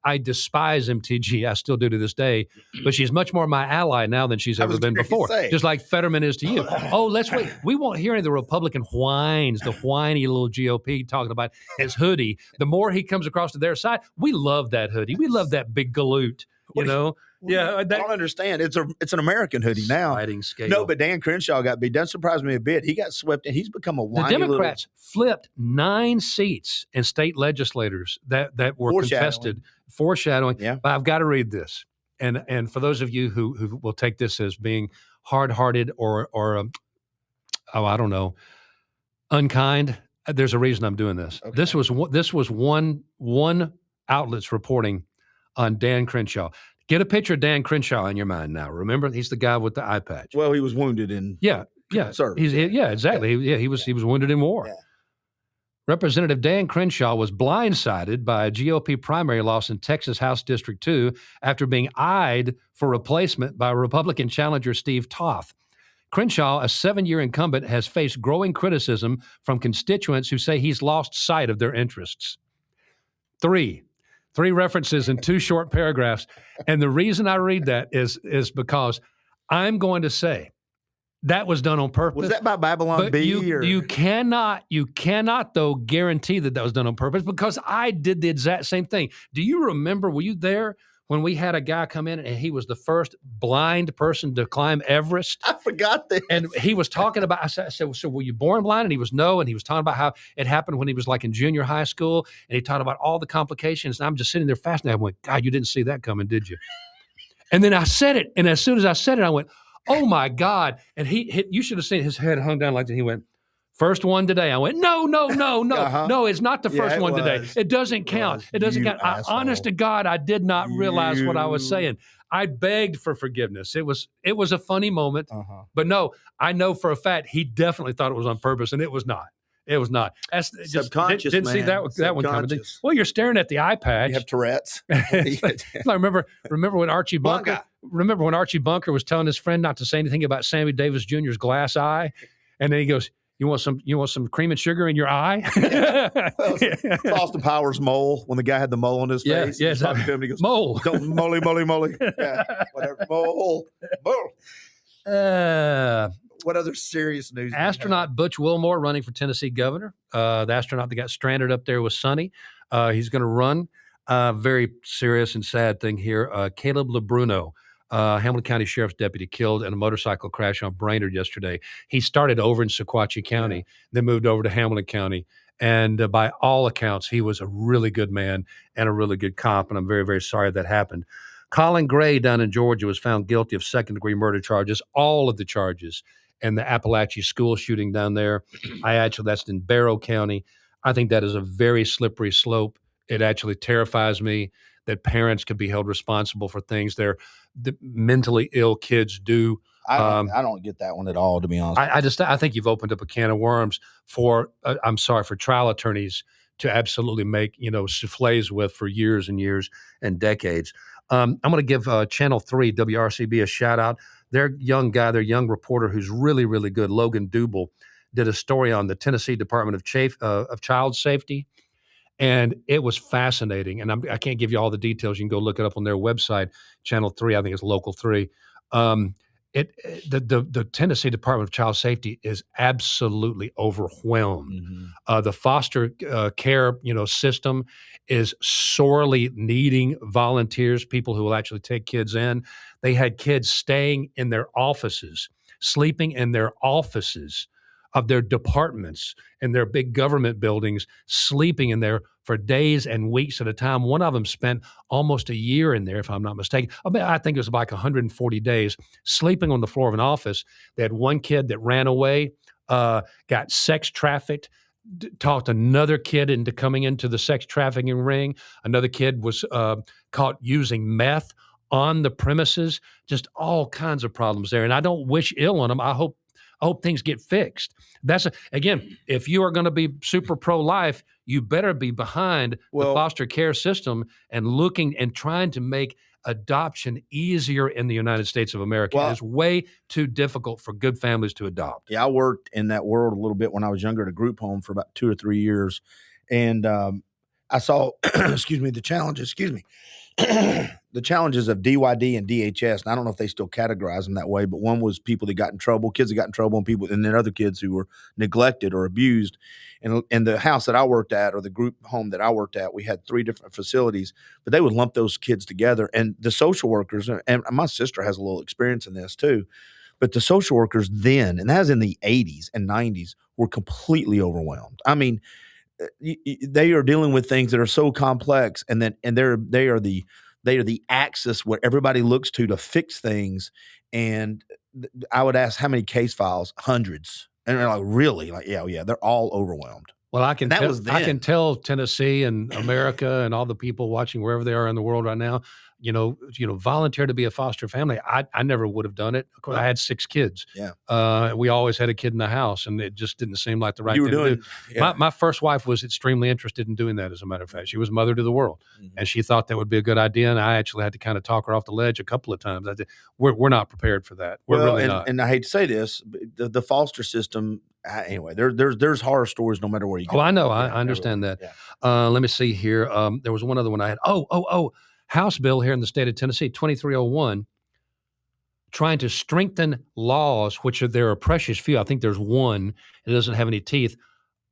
I despise MTG. I still do to this day, but she's much more my ally now than she's ever been before. Just like Fetterman is to you. Oh, let's wait. We won't hear any of the Republican whines, the whiny little GOP talking about his hoodie. The more he comes across to their side, we love that hoodie. We love that big galoot. What Yeah, I don't understand. It's an American hoodie now. Sliding scale. No, but Dan Crenshaw got beat. That surprised me a bit. He got swept, and he's become a The whiny Democrats flipped 9 seats in state legislators that were contested, foreshadowing. Yeah. But I've got to read this, and for those of you who will take this as being hard-hearted or I don't know, unkind, there's a reason I'm doing this. Okay. This was one outlet's reporting on Dan Crenshaw. Get a picture of Dan Crenshaw in your mind now. Remember, he's the guy with the eye patch. Well, he was wounded in service. Exactly. Yeah. He was wounded in war. Yeah. Representative Dan Crenshaw was blindsided by a GOP primary loss in Texas House District 2 after being eyed for replacement by Republican challenger Steve Toth. Crenshaw, a 7-year incumbent, has faced growing criticism from constituents who say he's lost sight of their interests. Three references in 2 short paragraphs. And the reason I read that is because I'm going to say that was done on purpose. Was that by Babylon but B? You cannot though guarantee that was done on purpose, because I did the exact same thing. Do you remember, were you there when we had a guy come in and he was the first blind person to climb Everest? I forgot that. And he was talking about, I said, so were you born blind? And he was no. And he was talking about how it happened when he was like in junior high school. And he talked about all the complications. And I'm just sitting there fascinated. I went, God, you didn't see that coming, did you? And then I said it. And as soon as I said it, I went, oh my God. And you should have seen his head hung down like that. He went, first one today. I went, no. Uh-huh. No, it's not the first one today. was. It doesn't count. It doesn't count. Honest to God, I did not realize what I was saying. I begged for forgiveness. It was a funny moment. Uh-huh. But no, I know for a fact he definitely thought it was on purpose, and it was not. It was not. That's just Subconscious, didn't see that one coming. Well, you're staring at the eye patch. You have Tourette's. I remember when Archie Bunker. Remember when Archie Bunker was telling his friend not to say anything about Sammy Davis Jr.'s glass eye, and then he goes, You want some cream and sugar in your eye? Austin Powers' mole, when the guy had the mole on his face. Yeah, he's talking to him and he goes, mole. Don't moly. Yeah, whatever. Mole. What other serious news? Astronaut Butch Wilmore running for Tennessee governor. The astronaut that got stranded up there with Sonny. He's going to run. Very serious and sad thing here. Caleb LeBruno, Hamilton County Sheriff's deputy, killed in a motorcycle crash on Brainerd yesterday. He started over in Sequatchie County, then moved over to Hamilton County. And by all accounts, he was a really good man and a really good cop. And I'm very, very sorry that happened. Colin Gray down in Georgia was found guilty of second-degree murder charges, all of the charges, in the Appalachia school shooting down there. That's in Barrow County. I think that is a very slippery slope. It actually terrifies me that parents could be held responsible for things the mentally ill kids do. I don't get that one at all, to be honest. I think you've opened up a can of worms for trial attorneys to absolutely make, souffles with for years and years and decades. I'm going to give Channel 3 WRCB a shout out. Their young reporter who's really, really good, Logan Dubel, did a story on the Tennessee Department of Child Safety. And it was fascinating. And I can't give you all the details. You can go look it up on their website, Channel 3. I think it's Local 3. The Tennessee Department of Child Safety is absolutely overwhelmed. Mm-hmm. The foster care system is sorely needing volunteers, people who will actually take kids in. They had kids staying in their offices, sleeping in their offices of their departments and their big government buildings, sleeping in there for days and weeks at a time. One of them spent almost a year in there, if I'm not mistaken. I think it was like 140 days sleeping on the floor of an office. They had one kid that ran away, got sex trafficked, talked another kid into coming into the sex trafficking ring. Another kid was caught using meth on the premises. Just all kinds of problems there. And I don't wish ill on them. I hope things get fixed. Again, if you are going to be super pro-life, you better be behind the foster care system and looking and trying to make adoption easier in the United States of America. It's way too difficult for good families to adopt. Yeah, I worked in that world a little bit when I was younger at a group home for about 2 or 3 years. And I saw, the challenges, the challenges of DYD and DHS. And I don't know if they still categorize them that way, but one was people that got in trouble, kids that got in trouble, and then other kids who were neglected or abused. And in the house that I worked at, or the group home that I worked at, we had 3 different facilities, but they would lump those kids together. And the social workers, and my sister has a little experience in this too, but the social workers then, and that was in the 80s and 90s, were completely overwhelmed. I mean, they are dealing with things that are so complex, and they are the axis where everybody looks to fix things. And I would ask, how many case files? Hundreds. And they're like, really? Like, yeah, they're all overwhelmed. Well, I can tell Tennessee and America and all the people watching wherever they are in the world right now, volunteer to be a foster family. I never would have done it. Of course, I had 6 kids. Yeah. We always had a kid in the house, and it just didn't seem like the right thing to do. Yeah. My first wife was extremely interested in doing that, as a matter of fact. She was mother to the world, and she thought that would be a good idea, and I actually had to kind of talk her off the ledge a couple of times. We're not prepared for that. We're really not. And I hate to say this, but the foster system, anyway, there's horror stories no matter where you go. Oh, I know. I understand that. Yeah. Let me see here. There was one other one I had. House bill here in the state of Tennessee, 2301, trying to strengthen laws, which there are a precious few. I think there's one, it doesn't have any teeth,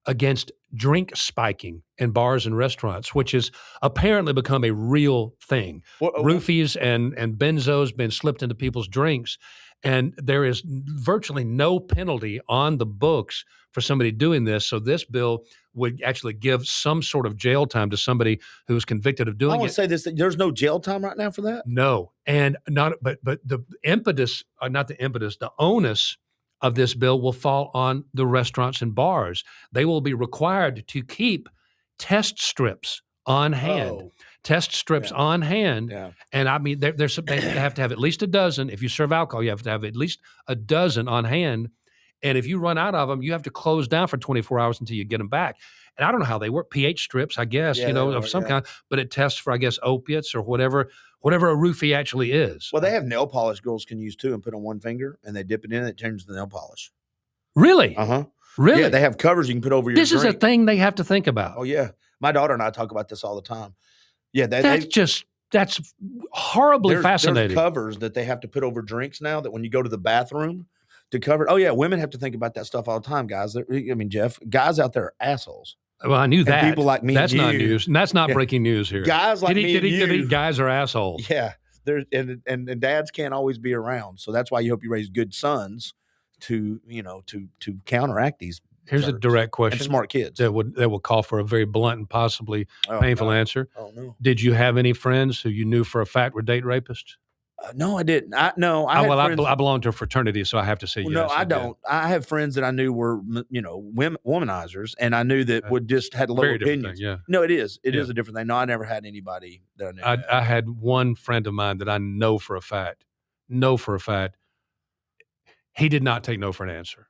against drink spiking in bars and restaurants, which has apparently become a real thing. Roofies and benzos been slipped into people's drinks, and there is virtually no penalty on the books for somebody doing this. So this bill would actually give some sort of jail time to somebody who is convicted of doing it. I want to say this, that there's no jail time right now for that? No. And but the impetus, not the impetus, the onus of this bill will fall on the restaurants and bars. They will be required to keep test strips on hand. Test strips on hand. Yeah. And I mean, they have to have at least a dozen. If you serve alcohol, you have to have at least a dozen on hand. And if you run out of them, you have to close down for 24 hours until you get them back. And I don't know how they work. pH strips, I guess, of some kind, but it tests for, I guess, opiates or whatever a roofie actually is. Well, they have nail polish girls can use too, and put on one finger, and they dip it in, it changes the nail polish. Really? Uh-huh. Really? Yeah, they have covers you can put over your This drink. is a thing they have to think about. Oh, yeah. My daughter and I talk about this all the time. Yeah, that's horribly fascinating. There's covers that they have to put over drinks now, that when you go to the bathroom to cover it. Oh, yeah, women have to think about that stuff all the time, guys. Jeff, guys out there are assles. Well, I knew that. And people like me That's and you. not news. And that's not breaking news here. Guys like me and you. Guys are assholes. Yeah. And dads can't always be around. So that's why you hope you raise good sons to counteract these. Here's a direct question. And smart kids. That will call for a very blunt and possibly painful answer. Oh, no. Did you have any friends who you knew for a fact were date rapists? No, I didn't. I belong to a fraternity, so I have to say yes. No, I don't. I have friends that I knew were, womanizers, and I knew that would just had low opinions. Thing, yeah. No, it is. It is a different thing. No, I never had anybody that I knew. I had one friend of mine that I know for a fact, he did not take no for an answer.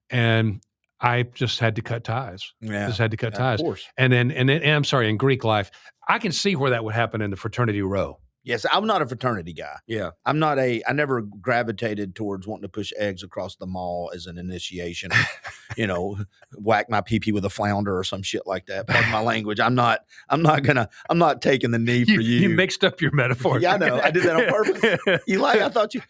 And I just had to cut ties. Yeah. Just had to cut ties. Of course. And then I'm sorry, in Greek life, I can see where that would happen in the fraternity row. Yes, I'm not a fraternity guy. Yeah. I never gravitated towards wanting to push eggs across the mall as an initiation, whack my pee-pee with a flounder or some shit like that. Pardon my language. I'm not taking the knee for you. You mixed up your metaphor. Yeah, I know. I did that on purpose. I thought you,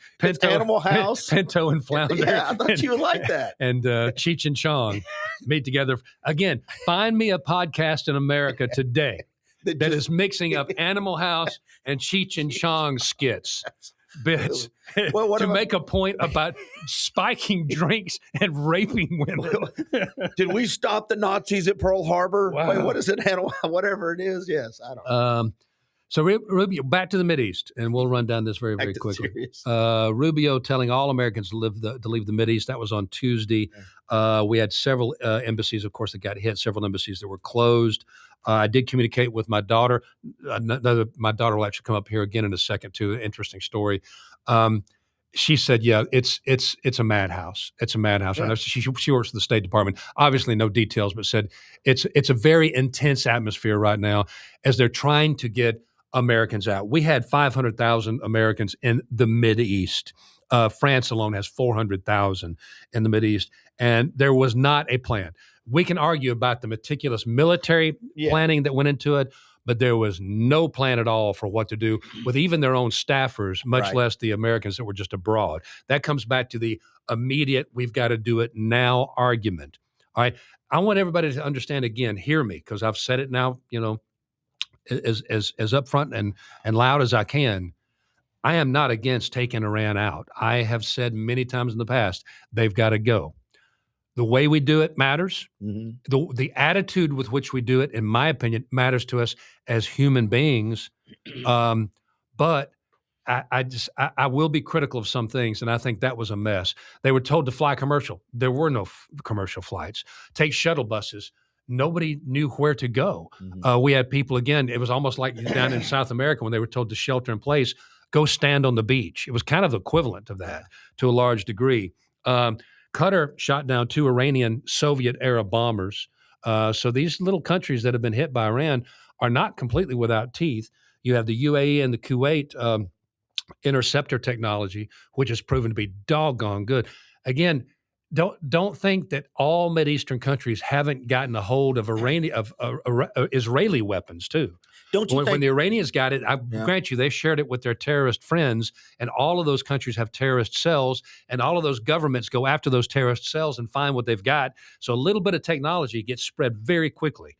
Animal House. Pinto and flounder. Yeah, I thought you would like that. And Cheech and Chong meet together. Again, find me a podcast in America today that is mixing up Animal House and Cheech and Chong skits, bits, to make a point about spiking drinks and raping women. Did we stop the Nazis at Pearl Harbor? Wow. Wait, what is it? Whatever it is. Yes, I don't know. So Rubio, back to the Mideast, and we'll run down this very, very quickly. Rubio telling all Americans to leave the Mideast. That was on Tuesday. We had several embassies, of course, that got hit. Several embassies that were closed. I did communicate with my daughter. My daughter will actually come up here again in a second too. Interesting story. She said, "Yeah, it's a madhouse. It's a madhouse." Yeah. She works for the State Department. Obviously, no details, but said it's a very intense atmosphere right now as they're trying to get Americans out. We had 500,000 Americans in the Mideast. France alone has 400,000 in the Mideast, and there was not a plan. We can argue about the meticulous military planning that went into it, but there was no plan at all for what to do with even their own staffers, much less the Americans that were just abroad. That comes back to the immediate, we've got to do it now argument. All right. I want everybody to understand again, hear me, because I've said it now, as upfront and loud as I can. I am not against taking Iran out. I have said many times in the past, they've got to go. The way we do it matters. Mm-hmm. The attitude with which we do it, in my opinion, matters to us as human beings. But I will be critical of some things, and I think that was a mess. They were told to fly commercial. There were no commercial flights. Take shuttle buses. Nobody knew where to go. Mm-hmm. We had people, again, it was almost like down in South America when they were told to shelter in place, go stand on the beach. It was kind of equivalent of that to a large degree. Qatar shot down 2 Iranian Soviet-era bombers. So these little countries that have been hit by Iran are not completely without teeth. You have the UAE and the Kuwait interceptor technology, which has proven to be doggone good. Again, don't think that all Mideastern countries haven't gotten a hold of Israeli weapons too. Don't you think when the Iranians got it, I grant you, they shared it with their terrorist friends, and all of those countries have terrorist cells, and all of those governments go after those terrorist cells and find what they've got. So a little bit of technology gets spread very quickly.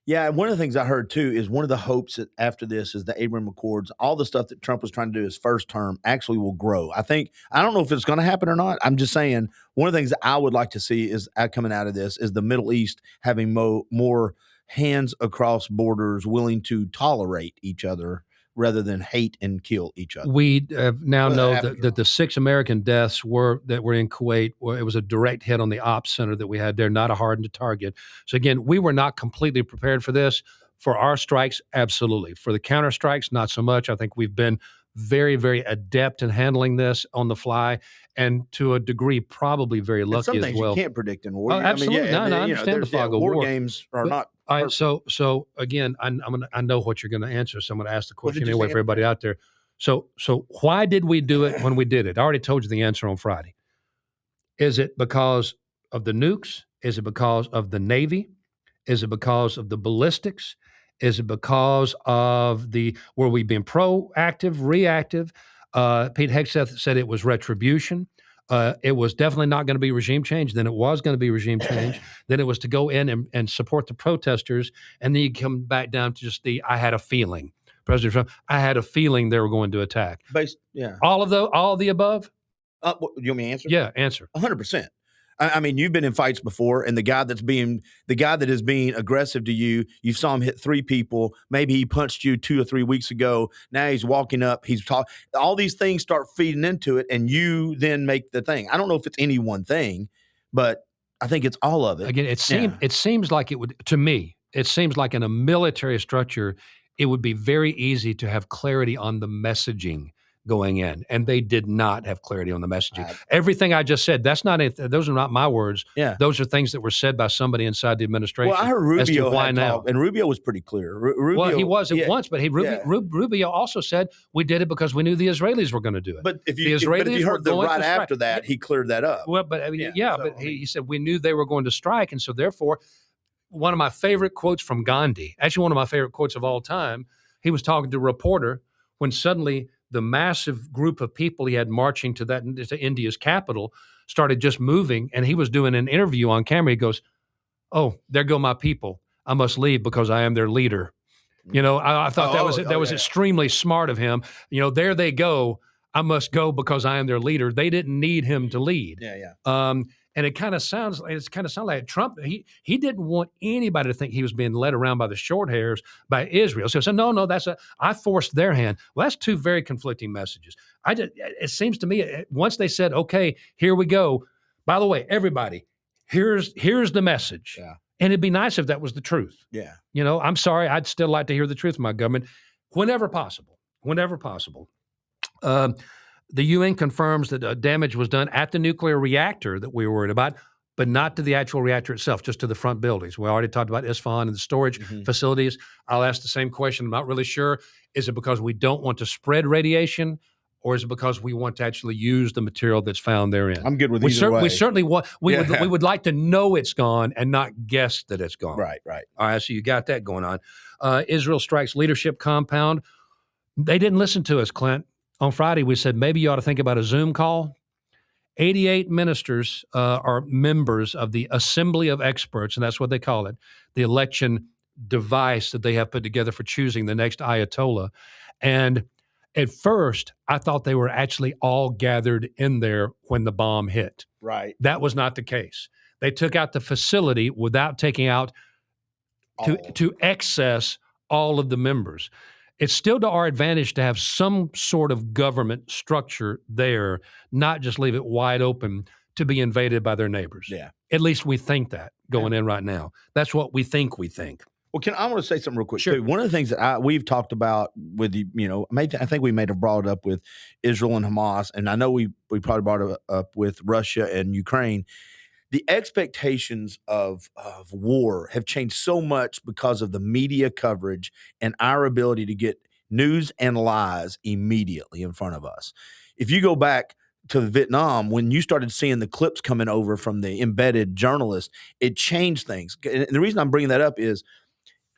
Yeah, and one of the things I heard too is one of the hopes that after this is the Abraham Accords, all the stuff that Trump was trying to do his first term actually will grow. I don't know if it's going to happen or not. I'm just saying one of the things that I would like to see is coming out of this is the Middle East having more hands across borders, willing to tolerate each other rather than hate and kill each other. We now know that the 6 American deaths that were in Kuwait, it was a direct hit on the ops center that we had there, not a hardened target. So again, we were not completely prepared for this. For our strikes, absolutely. For the counter strikes, not so much. I think we've been very, very adept in handling this on the fly, and to a degree, probably very lucky as well. Some things you can't predict in war. Oh, absolutely. I understand the fog of war. War games are not. All right. So again, I know what you're going to answer. So I'm going to ask the question anyway for everybody out there. So why did we do it when we did it? I already told you the answer on Friday. Is it because of the nukes? Is it because of the Navy? Is it because of the ballistics? Is it because of were we being proactive, reactive? Pete Hegseth said it was retribution. It was definitely not going to be regime change. Then it was going to be regime change. Then it was to go in and support the protesters. And then you come back down to just I had a feeling. President Trump, I had a feeling they were going to attack. All of the above? You want me to answer? Yeah, answer. 100%. I mean, you've been in fights before, and the guy that is being aggressive to you, you saw him hit 3 people. Maybe he punched you 2 or 3 weeks ago. Now he's walking up. He's talking. All these things start feeding into it, and you then make the thing. I don't know if it's any one thing, but I think it's all of it. Again, it seems like it would, to me, it seems like in a military structure, it would be very easy to have clarity on the messaging going in, and they did not have clarity on the messaging. Everything I just said, those are not my words. Yeah. Those are things that were said by somebody inside the administration. Well, I heard Rubio as to why now. Talk, and Rubio was pretty clear. Well, he was at once, but Rubio also said we did it because we knew the Israelis were going to do it. But if you heard right after that, he cleared that up. Well, but he said we knew they were going to strike, and so therefore, one of my favorite quotes from Gandhi, actually one of my favorite quotes of all time, he was talking to a reporter when suddenly the massive group of people he had marching to India's capital started just moving, and he was doing an interview on camera. He goes, "Oh, there go my people. I must leave because I am their leader." I thought that was extremely smart of him. There they go. I must go because I am their leader. They didn't need him to lead. Yeah. And it kind of sounds like Trump. He didn't want anybody to think he was being led around by the short hairs by Israel. So no, I forced their hand. Well, that's 2 very conflicting messages. It seems to me once they said, okay, here we go. By the way, everybody, here's the message. Yeah. And it'd be nice if that was the truth. Yeah. I'm sorry. I'd still like to hear the truth from my government whenever possible. The UN confirms that damage was done at the nuclear reactor that we were worried about, but not to the actual reactor itself, just to the front buildings. We already talked about Isfahan and the storage facilities. I'll ask the same question. I'm not really sure. Is it because we don't want to spread radiation, or is it because we want to actually use the material that's found therein? I'm good with either way. We certainly want. We would like to know it's gone and not guess that it's gone. Right. All right, so you got that going on. Israel strikes leadership compound. They didn't listen to us, Clint. On Friday, we said maybe you ought to think about a Zoom call. 88 ministers are members of the Assembly of Experts, and that's what they call it, the election device that they have put together for choosing the next Ayatollah. And at first, I thought they were actually all gathered in there when the bomb hit. Right. That was not the case. They took out the facility without taking out to access all of the members. It's still to our advantage to have some sort of government structure there, not just leave it wide open to be invaded by their neighbors. Yeah. At least we think that going in right now. That's what we think. Well, I want to say something real quick. Sure. Too. One of the things that we've talked about with I think we may have brought it up with Israel and Hamas, and I know we probably brought it up with Russia and Ukraine. The expectations of war have changed so much because of the media coverage and our ability to get news and lies immediately in front of us. If you go back to Vietnam, when you started seeing the clips coming over from the embedded journalists, it changed things. And the reason I'm bringing that up is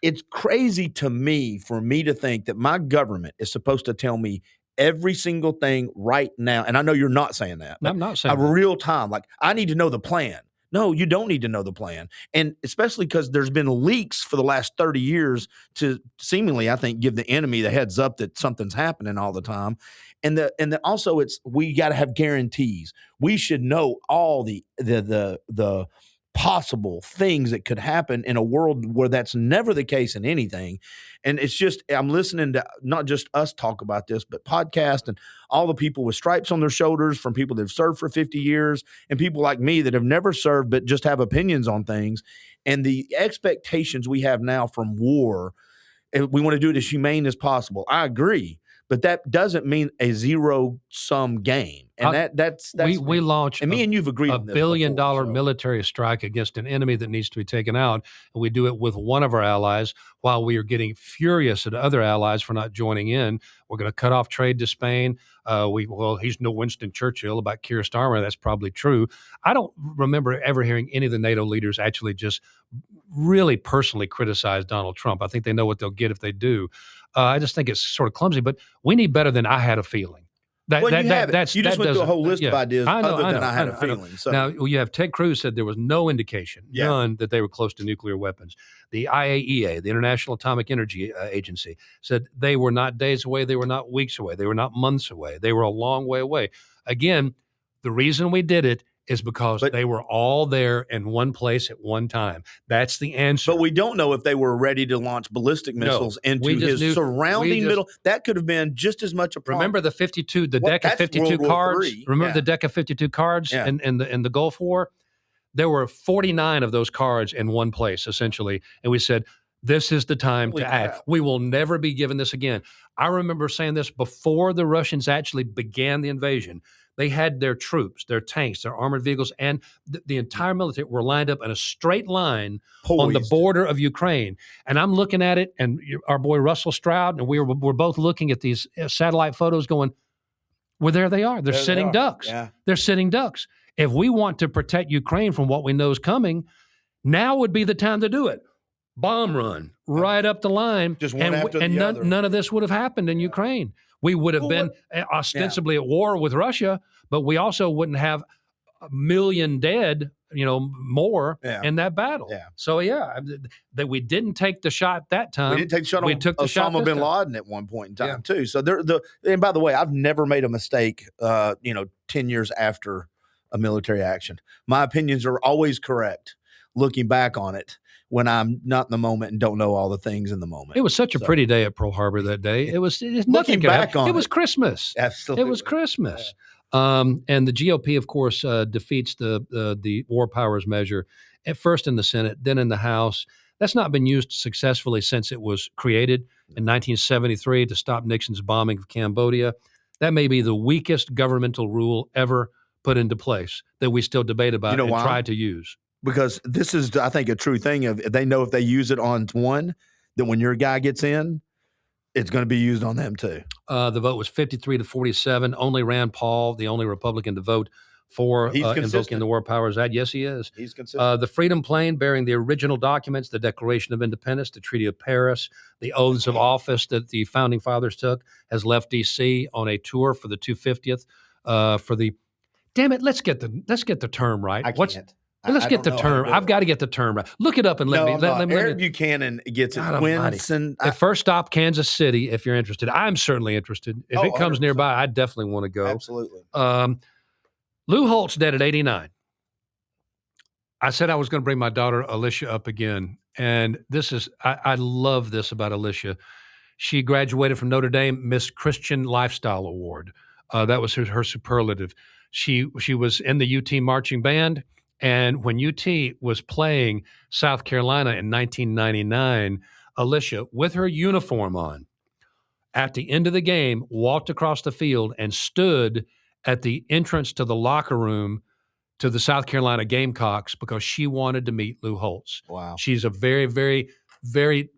it's crazy to me for me to think that my government is supposed to tell me every single thing right now. And I know you're not saying that. I'm not saying that. Real time. Like, I need to know the plan. No, you don't need to know the plan. And especially because there's been leaks for the last 30 years to seemingly, I think, give the enemy the heads up that something's happening all the time. And also we got to have guarantees. We should know all the possible things that could happen in a world where that's never the case in anything. And it's just, I'm listening to not just us talk about this, but podcast and all the people with stripes on their shoulders from people that have served for 50 years and people like me that have never served but just have opinions on things. And the expectations we have now from war, and we want to do it as humane as possible. I agree. But that doesn't mean a zero-sum game. And that's we launched and me and you've agreed on $1 this billion before, military strike against an enemy that needs to be taken out. And we do it with one of our allies while we are getting furious at other allies for not joining in. We're going to cut off trade to Spain. He's no Winston Churchill about Keir Starmer. That's probably true. I don't remember ever hearing any of the NATO leaders actually just really personally criticize Donald Trump. I think they know what they'll get if they do. I just think it's sort of clumsy, but we need better than I had a feeling. You just went through a whole list of ideas I had a feeling. So. Now, you have Ted Cruz said there was no indication, none, that they were close to nuclear weapons. The IAEA, the International Atomic Energy Agency, said they were not days away, they were not weeks away, they were not months away, they were a long way away. Again, the reason we did it is because they were all there in one place at one time. That's the answer. But we don't know if they were ready to launch ballistic missiles into his surrounding middle. That could have been just as much a problem. Remember the deck of 52 cards? Remember the deck of 52 cards in the Gulf War? There were 49 of those cards in one place, essentially. And we said, this is the time to act. We will never be given this again. I remember saying this before the Russians actually began the invasion. They had their troops, their tanks, their armored vehicles, and the entire military were lined up in a straight line on the border of Ukraine. And I'm looking at it, and our boy Russell Stroud, and we're both looking at these satellite photos going, well, there they are. They're sitting ducks. Yeah. They're sitting ducks. If we want to protect Ukraine from what we know is coming, now would be the time to do it. Bomb run right up the line. Just one after the other. None of this would have happened in Ukraine. We would have been ostensibly at war with Russia, but we also wouldn't have 1 million dead, more in that battle. Yeah. So, that we didn't take the shot that time. We didn't take the shot on Osama bin Laden at one point in time, too. So, and by the way, I've never made a mistake, 10 years after a military action. My opinions are always correct looking back on it, when I'm not in the moment and don't know all the things in the moment. It was such a pretty day at Pearl Harbor that day. It was looking back on it. It was Christmas. Absolutely. It was Christmas. And the GOP, of course, defeats the War Powers measure at first in the Senate, then in the House. That's not been used successfully since it was created in 1973 to stop Nixon's bombing of Cambodia. That may be the weakest governmental rule ever put into place that we still debate about and try to use. Because this is, I think, a true thing of they know if they use it on one, that when your guy gets in, it's going to be used on them too. The vote was 53-47. Only Rand Paul, the only Republican to vote for invoking the War Powers Act. Yes, he is. He's consistent. The Freedom Plane bearing the original documents, the Declaration of Independence, the Treaty of Paris, the oaths of office that the Founding Fathers took, has left D.C. on a tour for the 250th. For the, damn it, let's get the term right. Let's get the term. I've got to get the term right. Look it up and let me. Eric Buchanan gets it. At first stop, Kansas City. If you're interested, I'm certainly interested. If it comes 100%. Nearby, I definitely want to go. Absolutely. Lou Holtz dead at 89. I said I was going to bring my daughter Alicia up again, and I love this about Alicia. She graduated from Notre Dame Miss Christian Lifestyle Award. That was her superlative. She was in the UT marching band, and when UT was playing South Carolina in 1999, Alicia, with her uniform on, at the end of the game, walked across the field and stood at the entrance to the locker room to the South Carolina Gamecocks because she wanted to meet Lou Holtz. Wow. She's a very, very, very,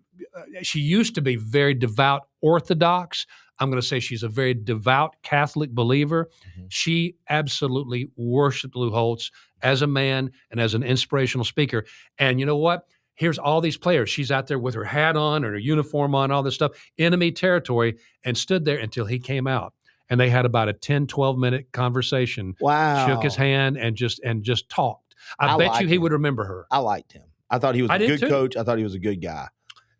she used to be very devout Orthodox. I'm going to say she's a very devout Catholic believer. Mm-hmm. She absolutely worshiped Lou Holtz as a man and as an inspirational speaker. And you know what? Here's all these players. She's out there with her hat on and her uniform on, all this stuff, enemy territory, and stood there until he came out. And they had about a 10, 12-minute conversation. Wow. Shook his hand and just talked. I bet you he would remember her. I liked him. I thought he was a good coach. I thought he was a good guy.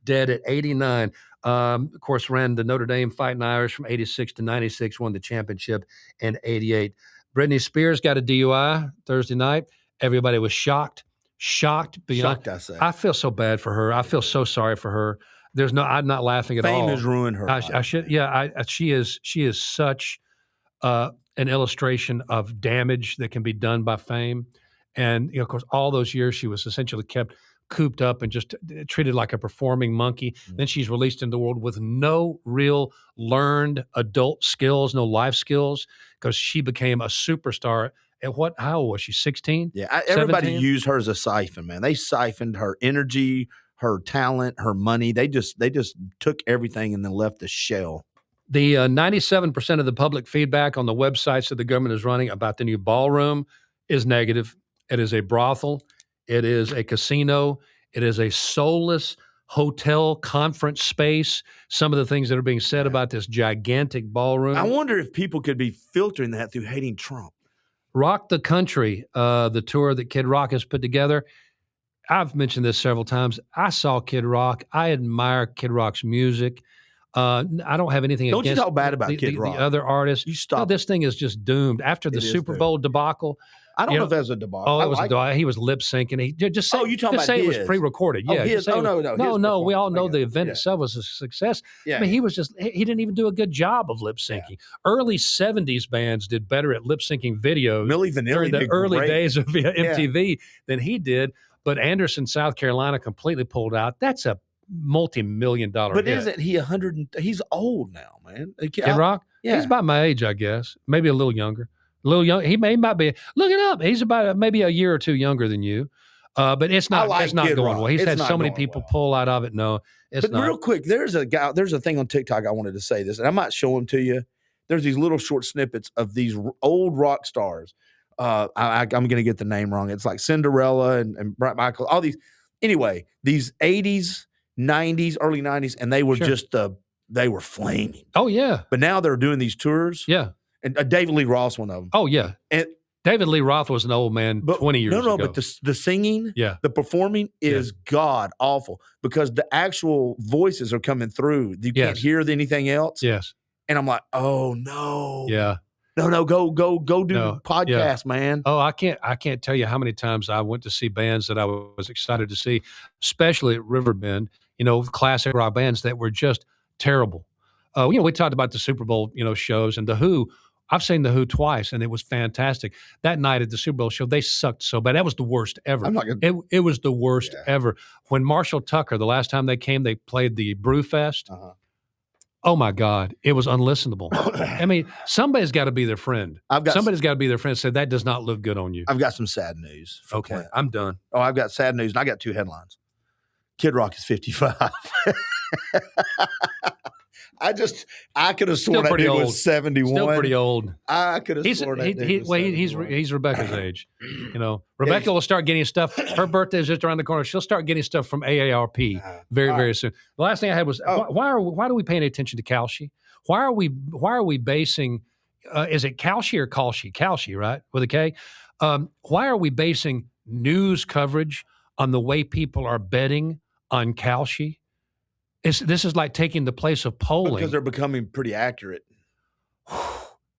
Dead at 89. Of course, ran the Notre Dame Fighting Irish from 86 to 96, won the championship in 88. Britney Spears got a DUI Thursday night. Everybody was shocked beyond. Shocked, I say. I feel so bad for her. I feel so sorry for her. I'm not laughing at all. Fame has ruined her. She is such an illustration of damage that can be done by fame. And, of course, all those years she was essentially kept cooped up and just treated like a performing monkey. Mm-hmm. Then she's released into the world with no real learned adult skills, no life skills, because she became a superstar. How old was she, 16? Yeah, everybody used her as a siphon, man. They siphoned her energy, her talent, her money. They just took everything and then left the shell. The 97% of the public feedback on the websites that the government is running about the new ballroom is negative. It is a brothel. It is a casino. It is a soulless hotel conference space. Some of the things that are being said about this gigantic ballroom. I wonder if people could be filtering that through hating Trump. Rock the Country, the tour that Kid Rock has put together. I've mentioned this several times. I saw Kid Rock. I admire Kid Rock's music. I don't have anything against. Don't you talk bad about Kid Rock. The other artists. You stop. This thing is just doomed. After the Super Bowl debacle. I don't know if that was a debacle. Oh, it was a debacle. He was lip syncing. He just say, it was pre-recorded. Yeah. No. We all know the event itself was a success. Yeah. I mean, he didn't even do a good job of lip syncing. Yeah. Early 70s bands did better at lip syncing videos Milli Vanilli during the early days of MTV than he did. But Anderson, South Carolina, completely pulled out. That's a multi-million-dollar hit. But isn't he 100? He's old now, man. Kid Rock? Yeah. He's about my age, I guess. Maybe a little younger. A little young. He might be. Look it up. He's about maybe a year or two younger than you. But it's not going well. He's had so many people pull out of it. No, it's not. But real quick, there's a thing on TikTok I wanted to say this, and I might show them to you. There's these little short snippets of these old rock stars. I'm going to get the name wrong. It's like Cinderella and Brett Michael, all these. Anyway, these 80s, 90s, early 90s, and they were they were flaming. Oh, yeah. But now they're doing these tours. Yeah. And David Lee Roth's one of them. Oh, yeah. And David Lee Roth was an old man 20 years ago. But the singing, the performing is god awful because the actual voices are coming through. You can't hear anything else. Yes. And I'm like, oh, no. Yeah. No, go do podcasts, man. Oh, I can't tell you how many times I went to see bands that I was excited to see, especially at Riverbend, classic rock bands that were just terrible. We talked about the Super Bowl, shows, and The Who. I've seen The Who twice, and it was fantastic. That night at the Super Bowl show, they sucked so bad. That was the worst ever. It was the worst ever. When Marshall Tucker, the last time they came, they played the Brewfest. Uh-huh. Oh, my God. It was unlistenable. I mean, somebody's got to be their friend. Somebody's got to be their friend and say, that does not look good on you. I've got some sad news. Okay, I'm done. Oh, I've got sad news, and I got 2 headlines. Kid Rock is 55. I could have sworn that pretty dude old. was 71. Still pretty old. I could have sworn that dude was 71. He's Rebecca's age. Rebecca will start getting stuff. Her birthday is just around the corner. She'll start getting stuff from AARP very soon. The last thing I had was why are we paying attention to Kalshi? Why are we basing? Is it Kalshi or Kalshi? Kalshi, right, with a K. Why are we basing news coverage on the way people are betting on Kalshi? This is like taking the place of polling. Because they're becoming pretty accurate.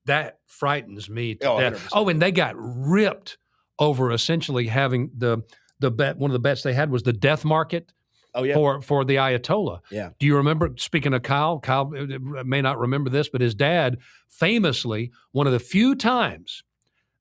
That frightens me to death. 100%. Oh, and they got ripped over essentially having the bet. One of the bets they had was the death market. Oh, yeah. For the Ayatollah. Yeah. Do you remember, speaking of Kyle may not remember this, but his dad famously, one of the few times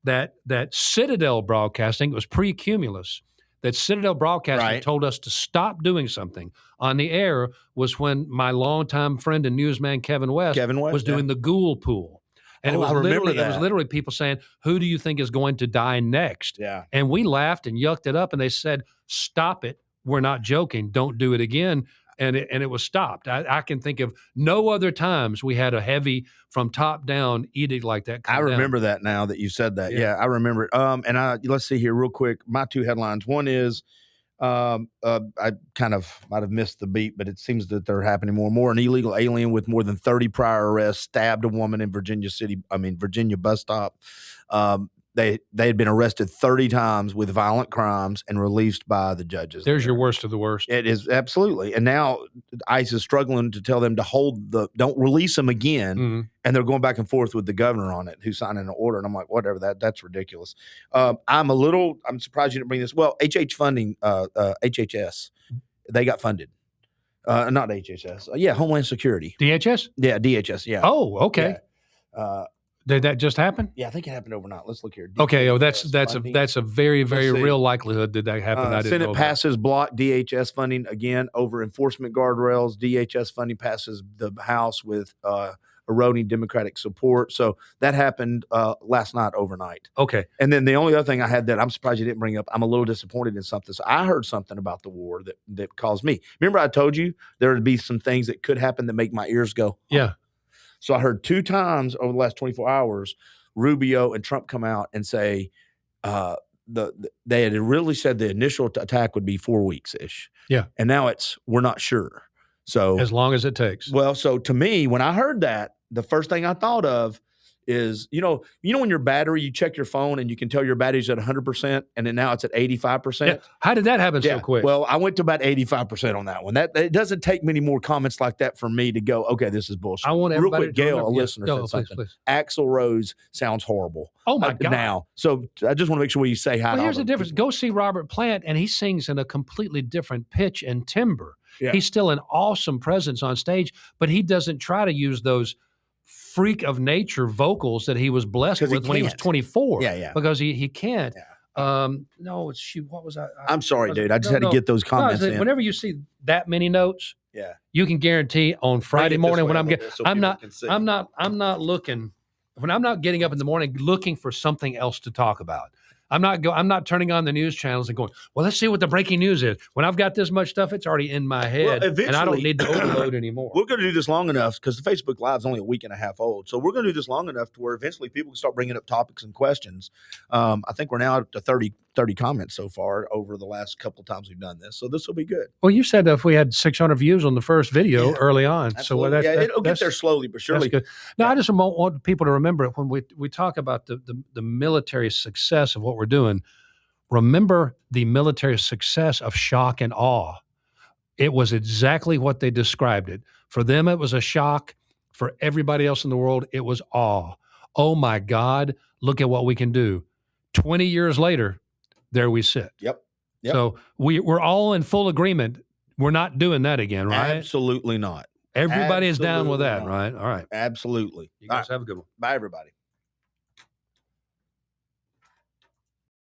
that Citadel Broadcasting, it was pre-Cumulus, that Citadel Broadcasting told us to stop doing something on the air was when my longtime friend and newsman Kevin West was doing the Ghoul Pool. And it was literally people saying, who do you think is going to die next? Yeah. And we laughed and yucked it up and they said, stop it. We're not joking. Don't do it again. And it was stopped. I can think of no other times we had a heavy from top down edict like that. I remember that now that you said that. Yeah, I remember it. And let's see here real quick. My two headlines. One is I kind of might have missed the beat, but it seems that they're happening more and more. An illegal alien with more than 30 prior arrests stabbed a woman in Virginia bus stop. They had been arrested 30 times with violent crimes and released by the judges. There's your worst of the worst. It is absolutely. And now ICE is struggling to tell them to don't release them again. Mm-hmm. And they're going back and forth with the governor on it, who's signing an order. And I'm like, whatever, that's ridiculous. I'm surprised you didn't bring this. Well, HHS, they got funded. Not HHS. Homeland Security. DHS? Yeah, DHS. Yeah. Oh, okay. Yeah. Did that just happen? Yeah, I think it happened overnight. Let's look here. Okay, that's a very, very real likelihood that happened. I didn't Senate know passes block DHS funding again over enforcement guardrails. DHS funding passes the House with eroding Democratic support. So that happened last night overnight. Okay. And then the only other thing I had that I'm surprised you didn't bring up, I'm a little disappointed in something. So I heard something about the war that caused me. Remember I told you there would be some things that could happen that make my ears go, yeah. So I heard 2 times over the last 24 hours, Rubio and Trump come out and say they had really said the initial attack would be 4 weeks-ish. Yeah. And now we're not sure. So as long as it takes. Well, so to me, when I heard that, the first thing I thought of is, when your battery, you check your phone and you can tell your battery's at 100% and then now it's at 85%. Yeah. How did that happen so quick? Well, I went to about 85% on that one. It doesn't take many more comments like that for me to go, okay, this is bullshit. I want everybody real quick, Gail, a listener said something. Please. Axl Rose sounds horrible. Oh my God. Now. So I just want to make sure you say hi. Well, here's the difference. Go see Robert Plant and he sings in a completely different pitch and timbre. Yeah. He's still an awesome presence on stage, but he doesn't try to use those freak of nature vocals that he was blessed with when he was 24. Yeah. Because he can't. Yeah. No, what was I? I'm sorry, dude. I just had to get those comments in. Whenever you see that many notes, yeah, you can guarantee on Friday morning when I'm not looking when I'm not getting up in the morning looking for something else to talk about. I'm not turning on the news channels and going, well, let's see what the breaking news is. When I've got this much stuff, it's already in my head, and I don't need to overload anymore. We're going to do this long enough because the Facebook Live is only a week and a half old. So we're going to do this long enough to where eventually people can start bringing up topics and questions. I think we're now up to 30 comments so far over the last couple of times we've done this. So this will be good. Well, you said if we had 600 views on the first video early on. Absolutely. So it'll get there slowly but surely. That's good. Now, I just want people to remember when we talk about the military success of what we're doing, remember the military success of shock and awe. It was exactly what they described it. For them, it was a shock. For everybody else in the world, it was awe. Oh, my God, look at what we can do. 20 years later, there we sit. Yep. So we're all in full agreement. We're not doing that again, right? Absolutely not. Everybody is down with that, right? All right. Absolutely. You guys have a good one. Bye, everybody.